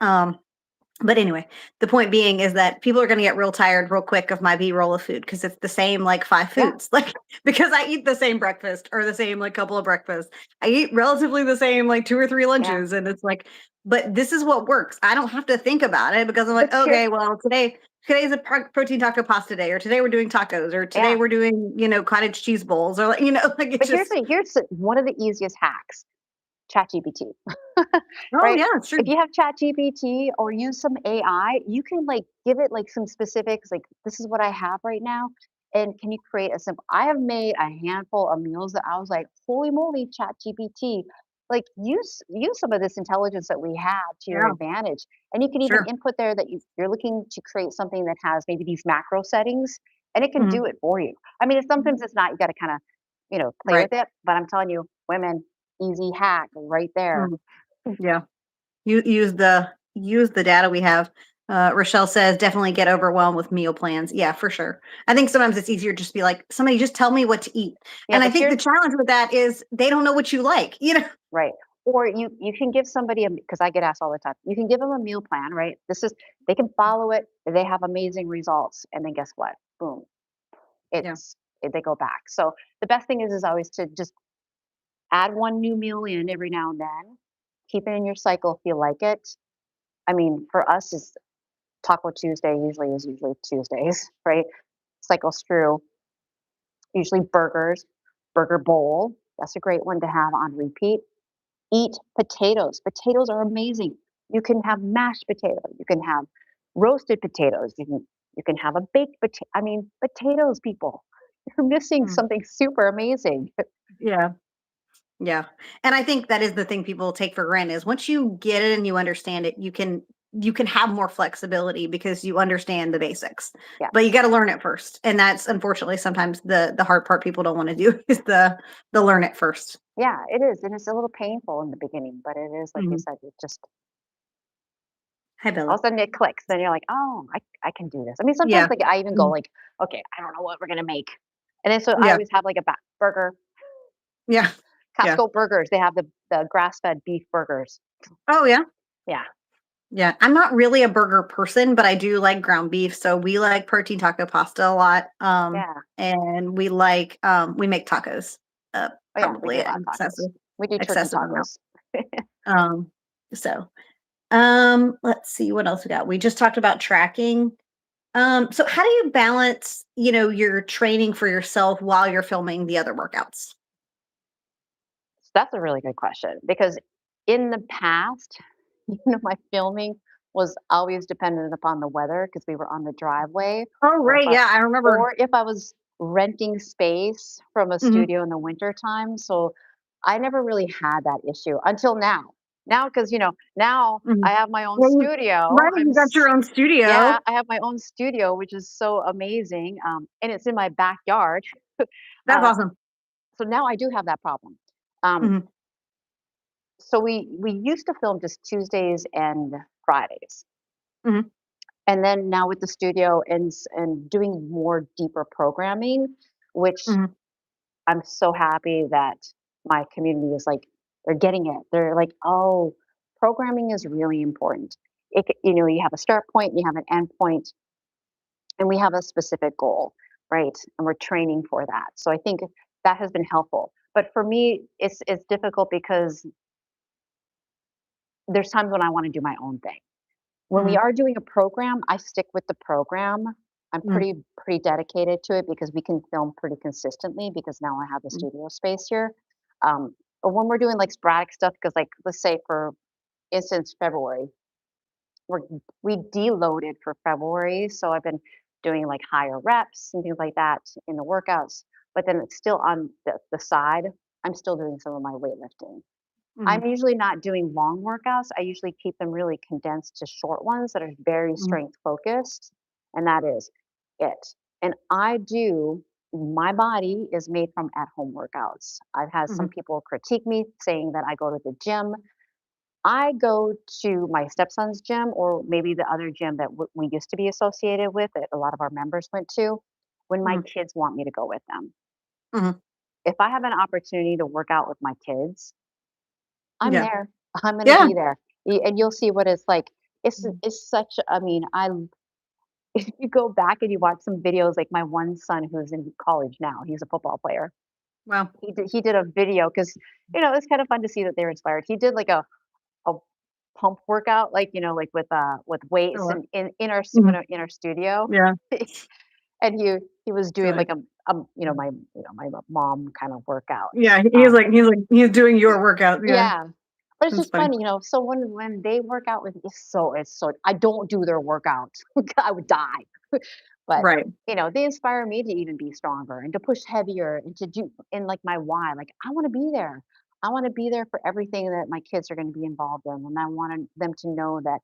S2: But anyway, the point being is that people are gonna get real tired real quick of my B-roll of food because it's the same, like, 5
S1: yeah,
S2: foods, like, because I eat the same breakfast or the same, like, couple of breakfasts. I eat relatively the same, like, 2 or 3
S1: yeah.
S2: lunches, and it's like but this is what works. I don't have to think about it because I'm like,
S1: But here,
S2: "Okay, well, today's a protein taco pasta day, or today we're doing tacos, or today
S1: yeah.
S2: we're doing, cottage cheese bowls," or, like, like, it's
S1: But
S2: just
S1: one of the easiest hacks. ChatGPT,
S2: Oh,
S1: right?
S2: yeah, it's
S1: If
S2: true.
S1: you have ChatGPT or use some AI, you can, like, give it, like, some specifics, like, this is what I have right now, and can you create a simple, I have made a handful of meals that I was like, holy moly, ChatGPT. Like, use some of this intelligence that we have to your
S2: Yeah,
S1: advantage. And you can even
S2: sure.
S1: input there that you're looking to create something that has maybe these macro settings, and it can
S2: Mhm.
S1: do it for you. I mean, sometimes it's not, you got to kind of, play
S2: Right.
S1: with it, but I'm telling you, women, easy hack right there.
S2: Mhm. Yeah. Use the data we have. Rochelle says, definitely get overwhelmed with meal plans. Yeah, for sure. I think sometimes it's easier just to be like, somebody just tell me what to eat.
S1: Yeah,
S2: And I
S1: but
S2: think the
S1: here's
S2: challenge with that is they don't know what you like, you know?
S1: right. Or you can give somebody a because I get asked all the time. You can give them a meal plan, right? This is they can follow it. They have amazing results, and then guess what? Boom,
S2: Yeah.
S1: they go back. So the best thing is always to just add one new meal in every now and then. Keep it in your cycle if you like it. I mean, for us, is Taco Tuesday usually Tuesdays, right? Cycles through. Usually burgers, burger bowl. That's a great one to have on repeat. Eat potatoes. Potatoes are amazing. You can have mashed potatoes. You can have roasted potatoes. You can have a baked potato. I mean, potatoes, people. You're missing
S2: Mm.
S1: something super amazing.
S2: Yeah. Yeah. And I think that is the thing people take for granted is once you get it and you understand it, you can have more flexibility because you understand the basics. But you
S1: Yes.
S2: got to learn it first. And that's unfortunately sometimes the hard part people don't want to do is the learn it first.
S1: Yeah, it is. And it's a little painful in the beginning, but it is, like you
S2: Mhm.
S1: said, it just
S2: Hi,
S1: all
S2: Bella.
S1: of a sudden it clicks. Then you're like, oh, I can do this. I mean, sometimes
S2: Yeah.
S1: like I even go
S2: Mhm.
S1: like, okay, I don't know what we're gonna make. And then so I
S2: Yeah.
S1: always have like a burger.
S2: Yeah. Yeah.
S1: Costco burgers. They have the grass-fed beef burgers.
S2: Oh yeah.
S1: Yeah.
S2: Yeah. I'm not really a burger person, but I do like ground beef. So we like protein taco pasta a lot.
S1: Yeah.
S2: And we make tacos
S1: Oh, yeah, we
S2: probably
S1: do a lot
S2: an
S1: of tacos. We do turkey
S2: excessive amount.
S1: tacos.
S2: Um, so let's see what else we got. We just talked about tracking. So how do you balance, your training for yourself while you're filming the other workouts?
S1: That's a really good question because in the past, my filming was always dependent upon the weather because we were on the driveway,
S2: Oh,
S1: or if
S2: right.
S1: I
S2: Yeah, I remember.
S1: or if I was renting space from a
S2: Mhm,
S1: studio in the winter time. So I never really had that issue until now. Now, because now I
S2: mhm.
S1: have my own
S2: Well,
S1: studio.
S2: right, you got your own studio.
S1: Yeah, I have my own studio, which is so amazing. And it's in my backyard.
S2: That's
S1: Uh,
S2: awesome.
S1: so now I do have that problem. Um,
S2: Mhm,
S1: so we used to film just Tuesdays and Fridays.
S2: mhm,
S1: And then now with the studio and doing more deeper programming, which
S2: mhm,
S1: I'm so happy that my community is like they're getting it. They're like, "Oh, programming is really important." You have a start point, you have an end point, and we have a specific goal, right? And we're training for that. So I think that has been helpful. But for me, it's difficult because there's times when I want to do my own thing. When we
S2: mhm,
S1: are doing a program, I stick with the program. I'm
S2: mhm,
S1: pretty dedicated to it because we can film pretty consistently because now I have the
S2: mhm,
S1: studio space here. But when we're doing like sporadic stuff, because like let's say for instance February, we're we deloaded for February, so I've been doing like higher reps and things like that in the workouts. But then it's still on the side. I'm still doing some of my weightlifting.
S2: mhm,
S1: I'm usually not doing long workouts. I usually keep them really condensed to short ones that are very
S2: mhm,
S1: strength focused, and that is it. And I do my body is made from at home workouts. I've had some
S2: mhm,
S1: people critique me saying that I go to the gym. I go to my stepson's gym or maybe the other gym that we used to be associated with that a lot of our members went to when my
S2: mhm,
S1: kids want me to go with them.
S2: mhm.
S1: If I have an opportunity to work out with my kids, I'm
S2: Yeah.
S1: there. I'm gonna
S2: Yeah.
S1: be there, and you'll see what it's like.
S2: Mhm.
S1: It's such. I mean, I if you go back and you watch some videos, like my one son who's in college now, he's a football player.
S2: Wow.
S1: He did a video because it's kind of fun to see that they're inspired. He did like a pump workout, like like with weights
S2: Sure.
S1: and
S2: Mhm.
S1: in our studio,
S2: Yeah.
S1: and he was doing
S2: Silly.
S1: like my mom kind of workout.
S2: Yeah,
S1: Um,
S2: he's doing your workout. Yeah.
S1: Yeah. But it's
S2: That's
S1: just
S2: funny.
S1: funny, so when they work out with it's so I don't do their workout. I would die. But,
S2: Right.
S1: they inspire me to even be stronger and to push heavier and to do and like my why, like I want to be there. I want to be there for everything that my kids are going to be involved in. And I want them to know that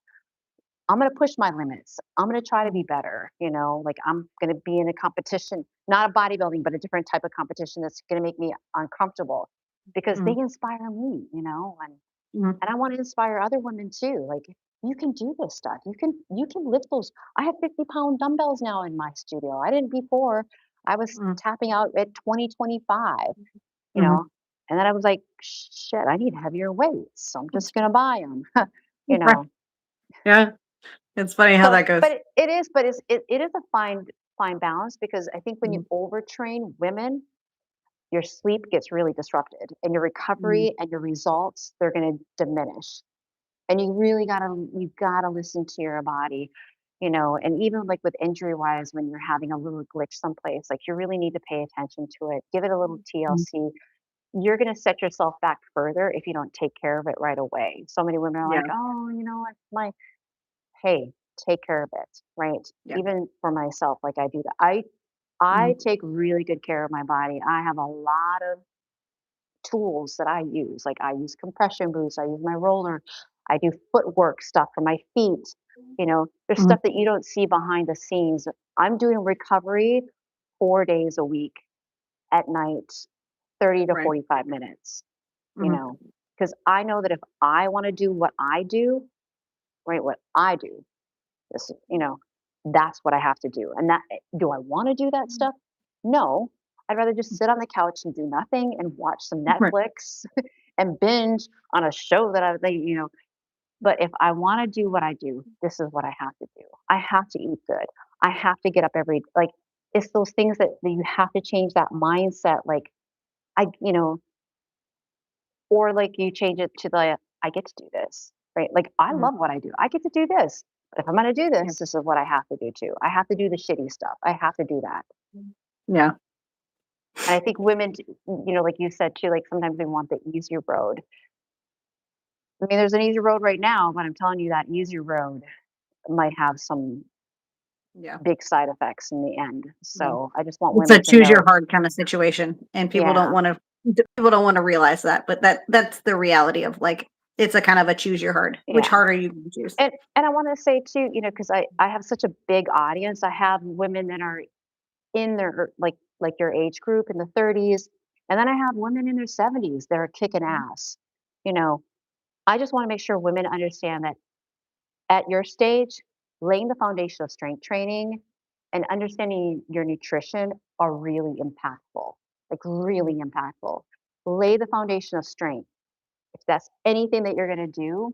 S1: I'm going to push my limits. I'm going to try to be
S2: Mhm,
S1: better, like I'm going to be in a competition, not a bodybuilding, but a different type of competition that's going to make me uncomfortable because they
S2: mhm,
S1: inspire me, and
S2: mhm,
S1: I want to inspire other women too. Like, you can do this stuff. You can lift those. I have 50-pound dumbbells now in my studio. I didn't before. I was
S2: Mm,
S1: tapping out at 20, 25, you
S2: mhm.
S1: know, and then I was like, shit, I need heavier weights. So I'm just gonna buy them, you
S2: Right.
S1: know.
S2: Yeah, it's funny how
S1: So,
S2: that goes.
S1: but it is, but it is a fine balance because I think when you
S2: Mhm,
S1: overtrain women, your sleep gets really disrupted and your
S2: mhm.
S1: recovery and your results, they're going to diminish. And you gotta listen to your body, and even like with injury wise, when you're having a little glitch someplace, like you really need to pay attention to it, give it a little
S2: Mhm.
S1: TLC. You're going to set yourself back further if you don't take care of it right away. So many women are like,
S2: Yeah,
S1: oh, my hey, take care of it, right?
S2: yeah.
S1: Even for myself, like I do that. I
S2: Mhm,
S1: take really good care of my body. I have a lot of tools that I use. Like I use compression boots, I use my roller, I do footwork stuff for my feet. There's
S2: mhm.
S1: stuff that you don't see behind the scenes. I'm doing recovery 4 days a week at night, 30 to
S2: Right.
S1: 45 minutes, you
S2: Mhm,
S1: know, because I know that if I want to do what I do, right, what I do, this, that's what I have to do. And do I want to do that stuff? No. I'd rather just sit on the couch and do nothing and watch some
S2: right.
S1: Netflix and binge on a show that. But if I want to do what I do, this is what I have to do. I have to eat good. I have to get up like it's those things that you have to change that mindset. Like I, or like you change it to the I get to do this, right? Like I
S2: Mhm,
S1: love what I do. I get to do this. But if I'm gonna do
S2: yeah,
S1: this is what I have to do too. I have to do the shitty stuff. I have to do that.
S2: yeah.
S1: And I think women, like you said too, like sometimes they want the easier road. I mean, there's an easy road right now, but I'm telling you that easier road might have some
S2: Yeah,
S1: big side effects in the end.
S2: yeah.
S1: So I just want
S2: It's a
S1: women to
S2: choose your
S1: know,
S2: heart kinda situation, and
S1: yeah,
S2: people don't wanna realize that, but that's the reality of, like, it's a kind of a choose your heart. Which
S1: yeah.
S2: heart are you gonna choose?
S1: And I want to say too, because I have such a big audience. I have women that are in their like your age group in the 30s, and then I have women in their 70s that are kicking
S2: Mhm,
S1: ass. You know, I just want to make sure women understand that at your stage, laying the foundation of strength training and understanding your nutrition are really impactful. Like
S2: mhm,
S1: really impactful. Lay the foundation of strength. If that's anything that you're going to do,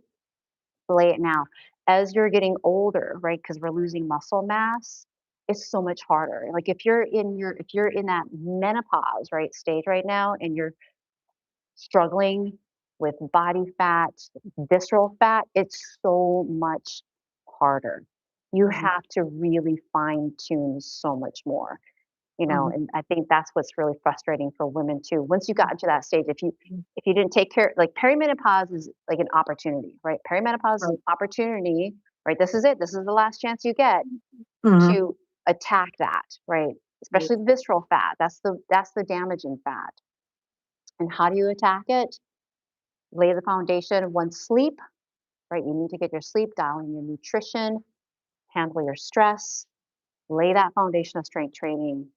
S1: lay it now. As you're getting older, right? Because we're losing muscle mass, it's so much harder. Like if you're in that menopause, right, stage right now and you're struggling with body fat, visceral fat, it's so much harder. You
S2: mhm,
S1: have to really fine tune so much more,
S2: mhm,
S1: and I think that's what's really frustrating for women too. Once you got into that stage, if you
S2: mhm.
S1: if you didn't take care, like perimenopause is like an opportunity, right? Perimenopause is an
S2: Right.
S1: opportunity, right? This is it. This is the last chance you get
S2: Mhm.
S1: to attack that, right?
S2: Right.
S1: Especially the visceral fat. That's the damaging fat. And how do you attack it? Lay the foundation. One, sleep, right? You need to get your sleep, dial in your nutrition, handle your stress, lay that foundation of strength training.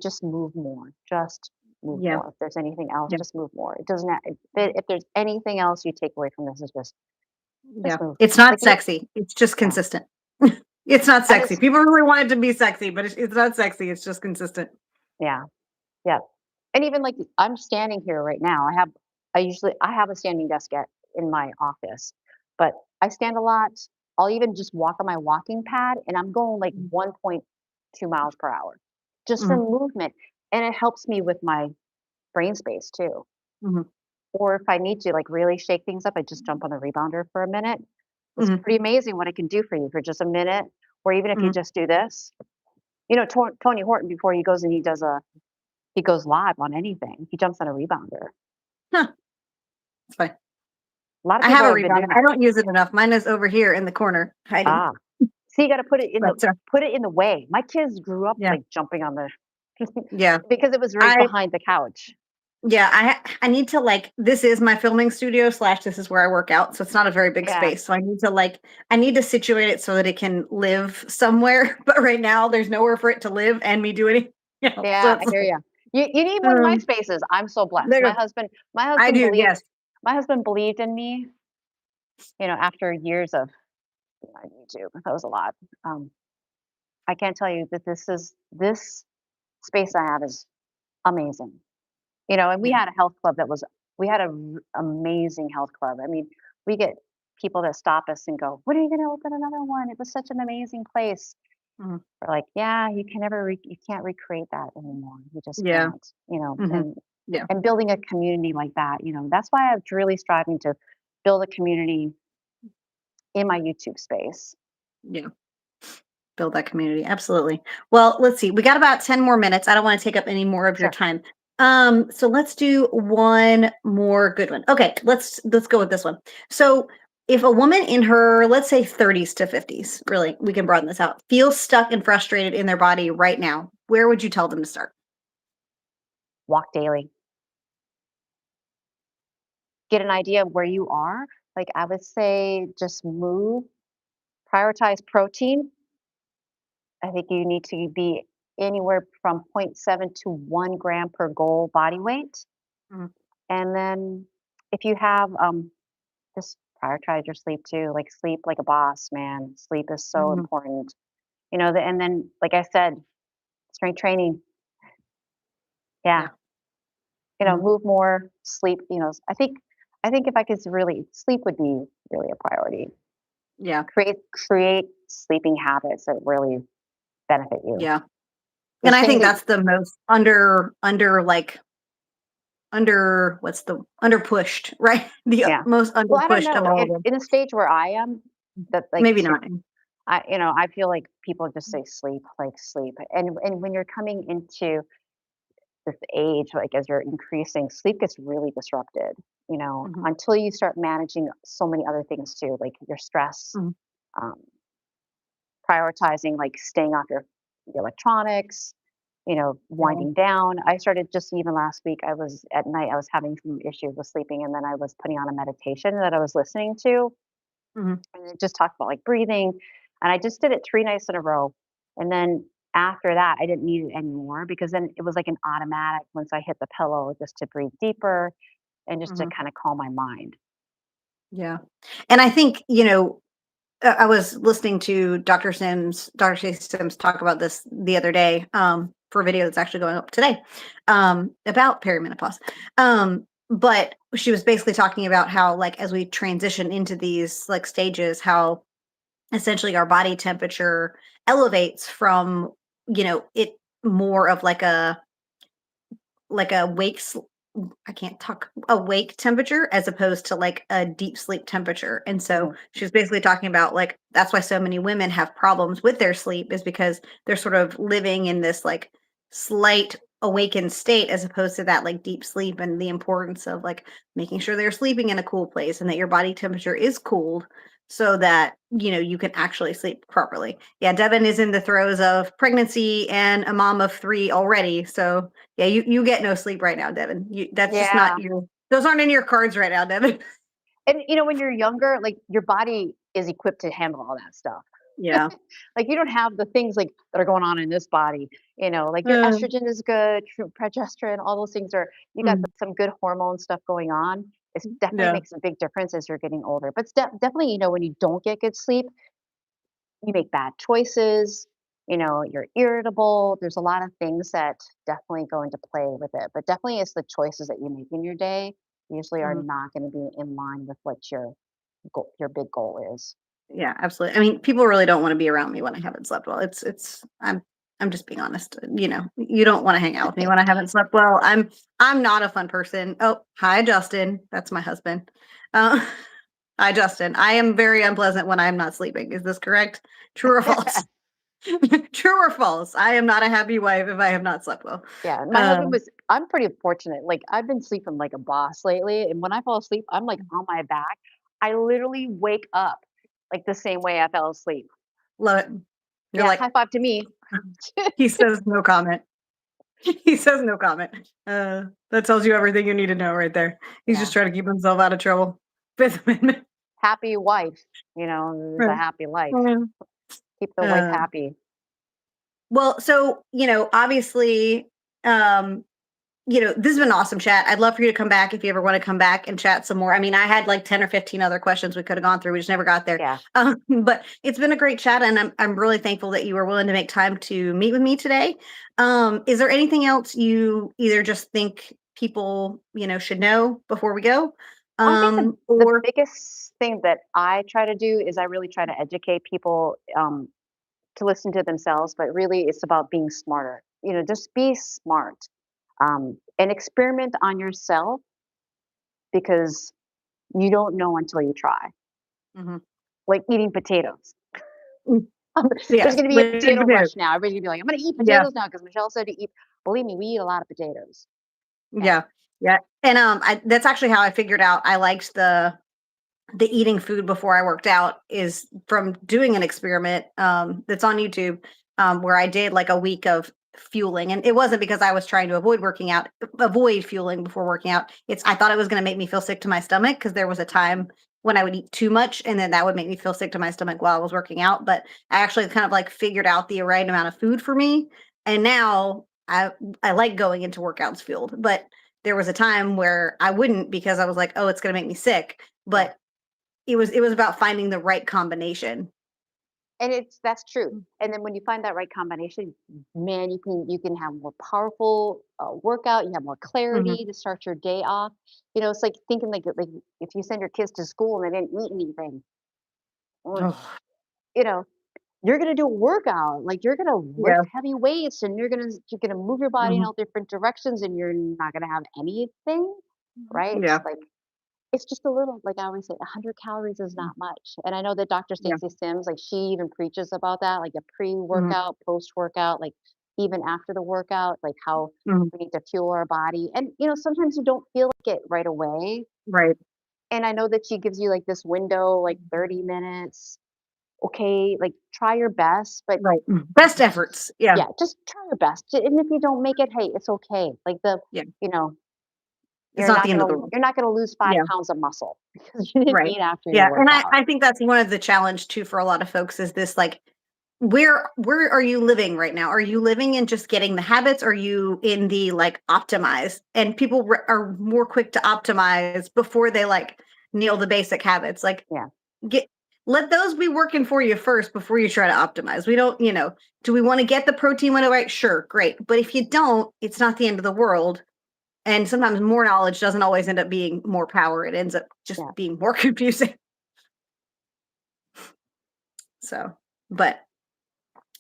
S1: Just move more. Just move
S2: Yeah,
S1: more. If there's anything else,
S2: yeah,
S1: just move more. It doesn't if there's anything else you take away from this is just
S2: yeah.
S1: move.
S2: It's not
S1: Like you
S2: sexy, it's just
S1: Yeah.
S2: consistent. It's not
S1: And
S2: sexy.
S1: it's
S2: People really want it to be sexy, but it's not sexy, it's just consistent.
S1: yeah, yeah. And even like I'm standing here right now. I have a standing desk in my office, but I stand a lot. I'll even just walk on my walking pad and I'm going like
S2: Mhm,
S1: 1.2 miles per hour just from
S2: mhm,
S1: movement. And it helps me with my brain space too.
S2: mhm,
S1: Or if I need to, like, really shake things up, I just jump on the rebounder for a minute. It's
S2: mhm,
S1: pretty amazing what it can do for you for just a minute, or even if you
S2: mhm.
S1: just do this. Tony Horton, before he goes and he goes live on anything, he jumps on a rebounder.
S2: Huh, it's fine.
S1: A lot of
S2: I have
S1: people
S2: a
S1: have been
S2: rebounder.
S1: doing
S2: I
S1: that.
S2: don't use it enough. Mine is over here in the corner hiding,
S1: Ah, so you gotta
S2: but,
S1: put it in the way. My kids grew up,
S2: yeah,
S1: like, jumping on the
S2: yeah.
S1: because it was right
S2: I
S1: behind the couch.
S2: Yeah, I need to, like, this is my filming studio slash this is where I work out, so it's not a very big
S1: Yeah,
S2: space, so I need to situate it so that it can live somewhere, but right now, there's nowhere for it to live and me do any so
S1: yeah, I
S2: it's
S1: hear
S2: like,
S1: you. You need one of my
S2: um,
S1: spaces. I'm so blessed.
S2: there
S1: My husband my
S2: I
S1: husband
S2: do,
S1: believed
S2: yes.
S1: my husband believed in me after years of on YouTube, that was a lot. Um, I can't tell you that this space I have is amazing. And we
S2: Yeah.
S1: had a health club we had a amazing health club. I mean, we get people that stop us and go, "When are you going to open another one? It was such an amazing place."
S2: Mhm.
S1: We're like, "Yeah, you can't recreate that anymore. You just
S2: Yeah.
S1: can't."
S2: Mhm. Yeah.
S1: And building a community like that, that's why I'm really striving to build a community in my YouTube space.
S2: Yeah. Build that community. Absolutely. Well, let's see. We got about 10 more minutes. I don't want to take up any more of your
S1: Sure.
S2: time. So let's do one more good one. Okay, let's go with this one. So if a woman in her, let's say 30s to 50s, really, we can broaden this out, feels stuck and frustrated in their body right now, where would you tell them to start?
S1: Walk daily. Get an idea of where you are. Like I would say just move, prioritize protein. I think you need to be anywhere from zero point 0.7 to 1 gram per goal body weight.
S2: Mhm.
S1: And then if you have, just prioritize your sleep too. Like sleep like a boss, man. Sleep is so
S2: Mhm.
S1: important. And then, like I said, strength training. Yeah.
S2: Yeah. Mhm.
S1: Move more, sleep. I think if I could really, sleep would be really a priority.
S2: Yeah.
S1: Create sleeping habits that really benefit you.
S2: Yeah. And
S1: There's
S2: I
S1: things
S2: think
S1: that
S2: that's the most under what's the under pushed, right? The
S1: yeah.
S2: most under
S1: Well, I don't
S2: pushed of
S1: know.
S2: all of
S1: If
S2: them.
S1: in the stage where I am, that like
S2: Maybe
S1: to
S2: not.
S1: I feel like people just say sleep, like sleep. And when you're coming into this age, like as you're increasing, sleep gets really disrupted,
S2: Mhm.
S1: until you start managing so many other things too, like your stress,
S2: Mhm.
S1: um, prioritizing like staying off your electronics,
S2: Yeah.
S1: winding down. I started just even last week, I was at night, I was having some issues with sleeping, and then I was putting on a meditation that I was listening to,
S2: Mhm.
S1: and it just talked about like breathing. And I just did it 3 nights in a row. And then after that, I didn't need it anymore because then it was like an automatic once I hit the pillow just to breathe deeper and just to
S2: Mhm.
S1: kind of calm my mind.
S2: Yeah. And I think, I was listening to Dr. Stacey Sims talk about this the other day, for a video that's actually going up today, about perimenopause. But she was basically talking about how, like, as we transition into these like stages, how essentially our body temperature elevates from, it more of like a I can't talk, awake temperature as opposed to like a deep sleep temperature. And so
S1: Hmm.
S2: she was basically talking about like that's why so many women have problems with their sleep is because they're sort of living in this like slight awakened state as opposed to that like deep sleep, and the importance of like making sure they're sleeping in a cool place and that your body temperature is cooled so that you can actually sleep properly. Yeah, Devin is in the throes of pregnancy and a mom of 3 already. So yeah, you get no sleep right now, Devin. That's just not
S1: Yeah.
S2: your those aren't in your cards right now, Devin.
S1: And when you're younger, like your body is equipped to handle all that stuff.
S2: Yeah.
S1: Like you don't have the things like that are going on in this body, like your
S2: Uh,
S1: estrogen is good, progesterone, all those things you got
S2: mm,
S1: some good hormone stuff going on. It definitely
S2: yeah.
S1: makes a big difference as you're getting older. But it's definitely, when you don't get good sleep, you make bad choices, you're irritable. There's a lot of things that definitely go into play with it. But definitely it's the choices that you make in your day usually are
S2: Mhm.
S1: not going to be in line with what your big goal is.
S2: Yeah, absolutely. I mean, people really don't want to be around me when I haven't slept well. It's I'm just being honest. You don't want to hang out with me when I haven't slept well. I'm not a fun person. Oh, hi Justin. That's my husband. Uh, hi Justin. I am very unpleasant when I am not sleeping. Is this correct? True or false? True or false? I am not a happy wife if I have not slept well.
S1: Yeah, my husband
S2: Um,
S1: was I'm pretty fortunate. Like I've been sleeping like a boss lately, and when I fall asleep, I'm like on my back. I literally wake up like the same way I fell asleep.
S2: love it. You're
S1: Yeah,
S2: like,
S1: high five to me.
S2: he says no comment. He says no comment. That tells you everything you need to know right there. He's
S1: Yeah,
S2: just trying to keep himself out of trouble. Fifth Amendment.
S1: happy wife, is a
S2: Right.
S1: happy life.
S2: Mm.
S1: Keep the wife
S2: Uh,
S1: happy.
S2: well, so, obviously, um, this has been an awesome chat. I'd love for you to come back if you ever want to come back and chat some more. I mean, I had like 10 or 15 other questions we could have gone through. We just never got there.
S1: Yeah.
S2: But it's been a great chat, and I'm really thankful that you were willing to make time to meet with me today. Is there anything else you either just think people, should know before we go?
S1: I think the
S2: Or
S1: biggest thing that I try to do is I really try to educate people, to listen to themselves, but really it's about being smarter. Just be smart, and experiment on yourself because you don't know until you try.
S2: Mhm.
S1: Like eating potatoes.
S2: Mm,
S1: There's
S2: yes,
S1: going to be a
S2: with
S1: potato
S2: potatoes.
S1: rush now. Everybody's going to be like, I'm going to eat
S2: Yeah.
S1: potatoes now because Michelle said to eat. Believe me, we eat a lot of potatoes. Yeah.
S2: Yeah. Yeah. And that's actually how I figured out I liked the eating food before I worked out is from doing an experiment that's on YouTube, where I did like a week of fueling, and it wasn't because I was trying to avoid fueling before working out. It's I thought it was going to make me feel sick to my stomach because there was a time when I would eat too much, and then that would make me feel sick to my stomach while I was working out. But I actually kind of like figured out the right amount of food for me, and now I like going into workouts fueled. But there was a time where I wouldn't because I was like, oh, it's going to make me sick.
S1: Yeah.
S2: But it was about finding the right combination.
S1: And that's true.
S2: Mm,
S1: And then when you find that right combination, man, you can have more powerful workout. You have more
S2: mhm.
S1: clarity to start your day off. It's like thinking like if you send your kids to school and they didn't eat anything, well,
S2: Oh,
S1: you know, you're gonna do a workout. Like you're gonna lift
S2: yeah.
S1: heavy weights and you're gonna move your body in
S2: Mhm.
S1: all different directions and you're not gonna have anything, right? It's
S2: Yeah,
S1: like it's just a little, like I always say, 100 calories is
S2: mm,
S1: not much. And I know that Dr.
S2: yeah,
S1: Stacey Sims, like she even preaches about that, like a
S2: mhm,
S1: pre-workout, post-workout, like even after the workout, like how
S2: mhm,
S1: we need to fuel our body. And sometimes you don't feel like it right away.
S2: right,
S1: And I know that she gives you like this window, like 30 minutes. Okay, like try your best, but
S2: right, best efforts, yeah,
S1: yeah, just try your best. And if you don't make it, hey, it's okay. Like
S2: yeah,
S1: you know,
S2: it's
S1: you're
S2: not
S1: not
S2: the end of the
S1: gonna
S2: world.
S1: you're not gonna lose five
S2: Yeah,
S1: pounds of muscle because you didn't
S2: right,
S1: eat after your
S2: yeah, and
S1: workout.
S2: I think that's one of the challenge too for a lot of folks is this, like, where are you living right now? Are you living in just getting the habits? Or are you in the, like, optimize? And people are more quick to optimize before they, like, nail the basic habits, like,
S1: Yeah.
S2: Get let those be working for you first before you try to optimize. We don't, do we want to get the protein one right? Sure, great. But if you don't, it's not the end of the world. And sometimes more knowledge doesn't always end up being more power. It ends up just
S1: Yeah.
S2: being more confusing. So, but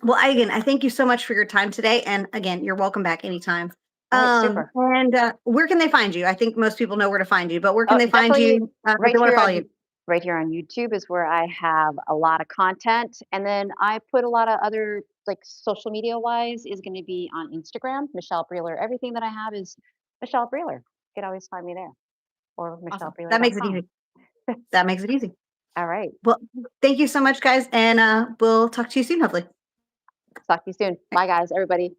S2: well, again, I thank you so much for your time today. And again, you're welcome back anytime.
S1: All right, super.
S2: And where can they find you? I think most people know where to find you, but where can
S1: Oh,
S2: they find
S1: definitely
S2: you if
S1: right
S2: they want to
S1: here
S2: follow
S1: on
S2: you?
S1: right here on YouTube is where I have a lot of content. And then I put a lot of other like social media wise is going to be on Instagram, Michelle Breihler. Everything that I have is Michelle Breihler. You can always find me there or
S2: Awesome. That makes it
S1: michellebreihler.com.
S2: easy. That makes it easy.
S1: All right.
S2: Well, thank you so much, guys, and we'll talk to you soon, hopefully.
S1: Talk to you soon. Bye guys, everybody.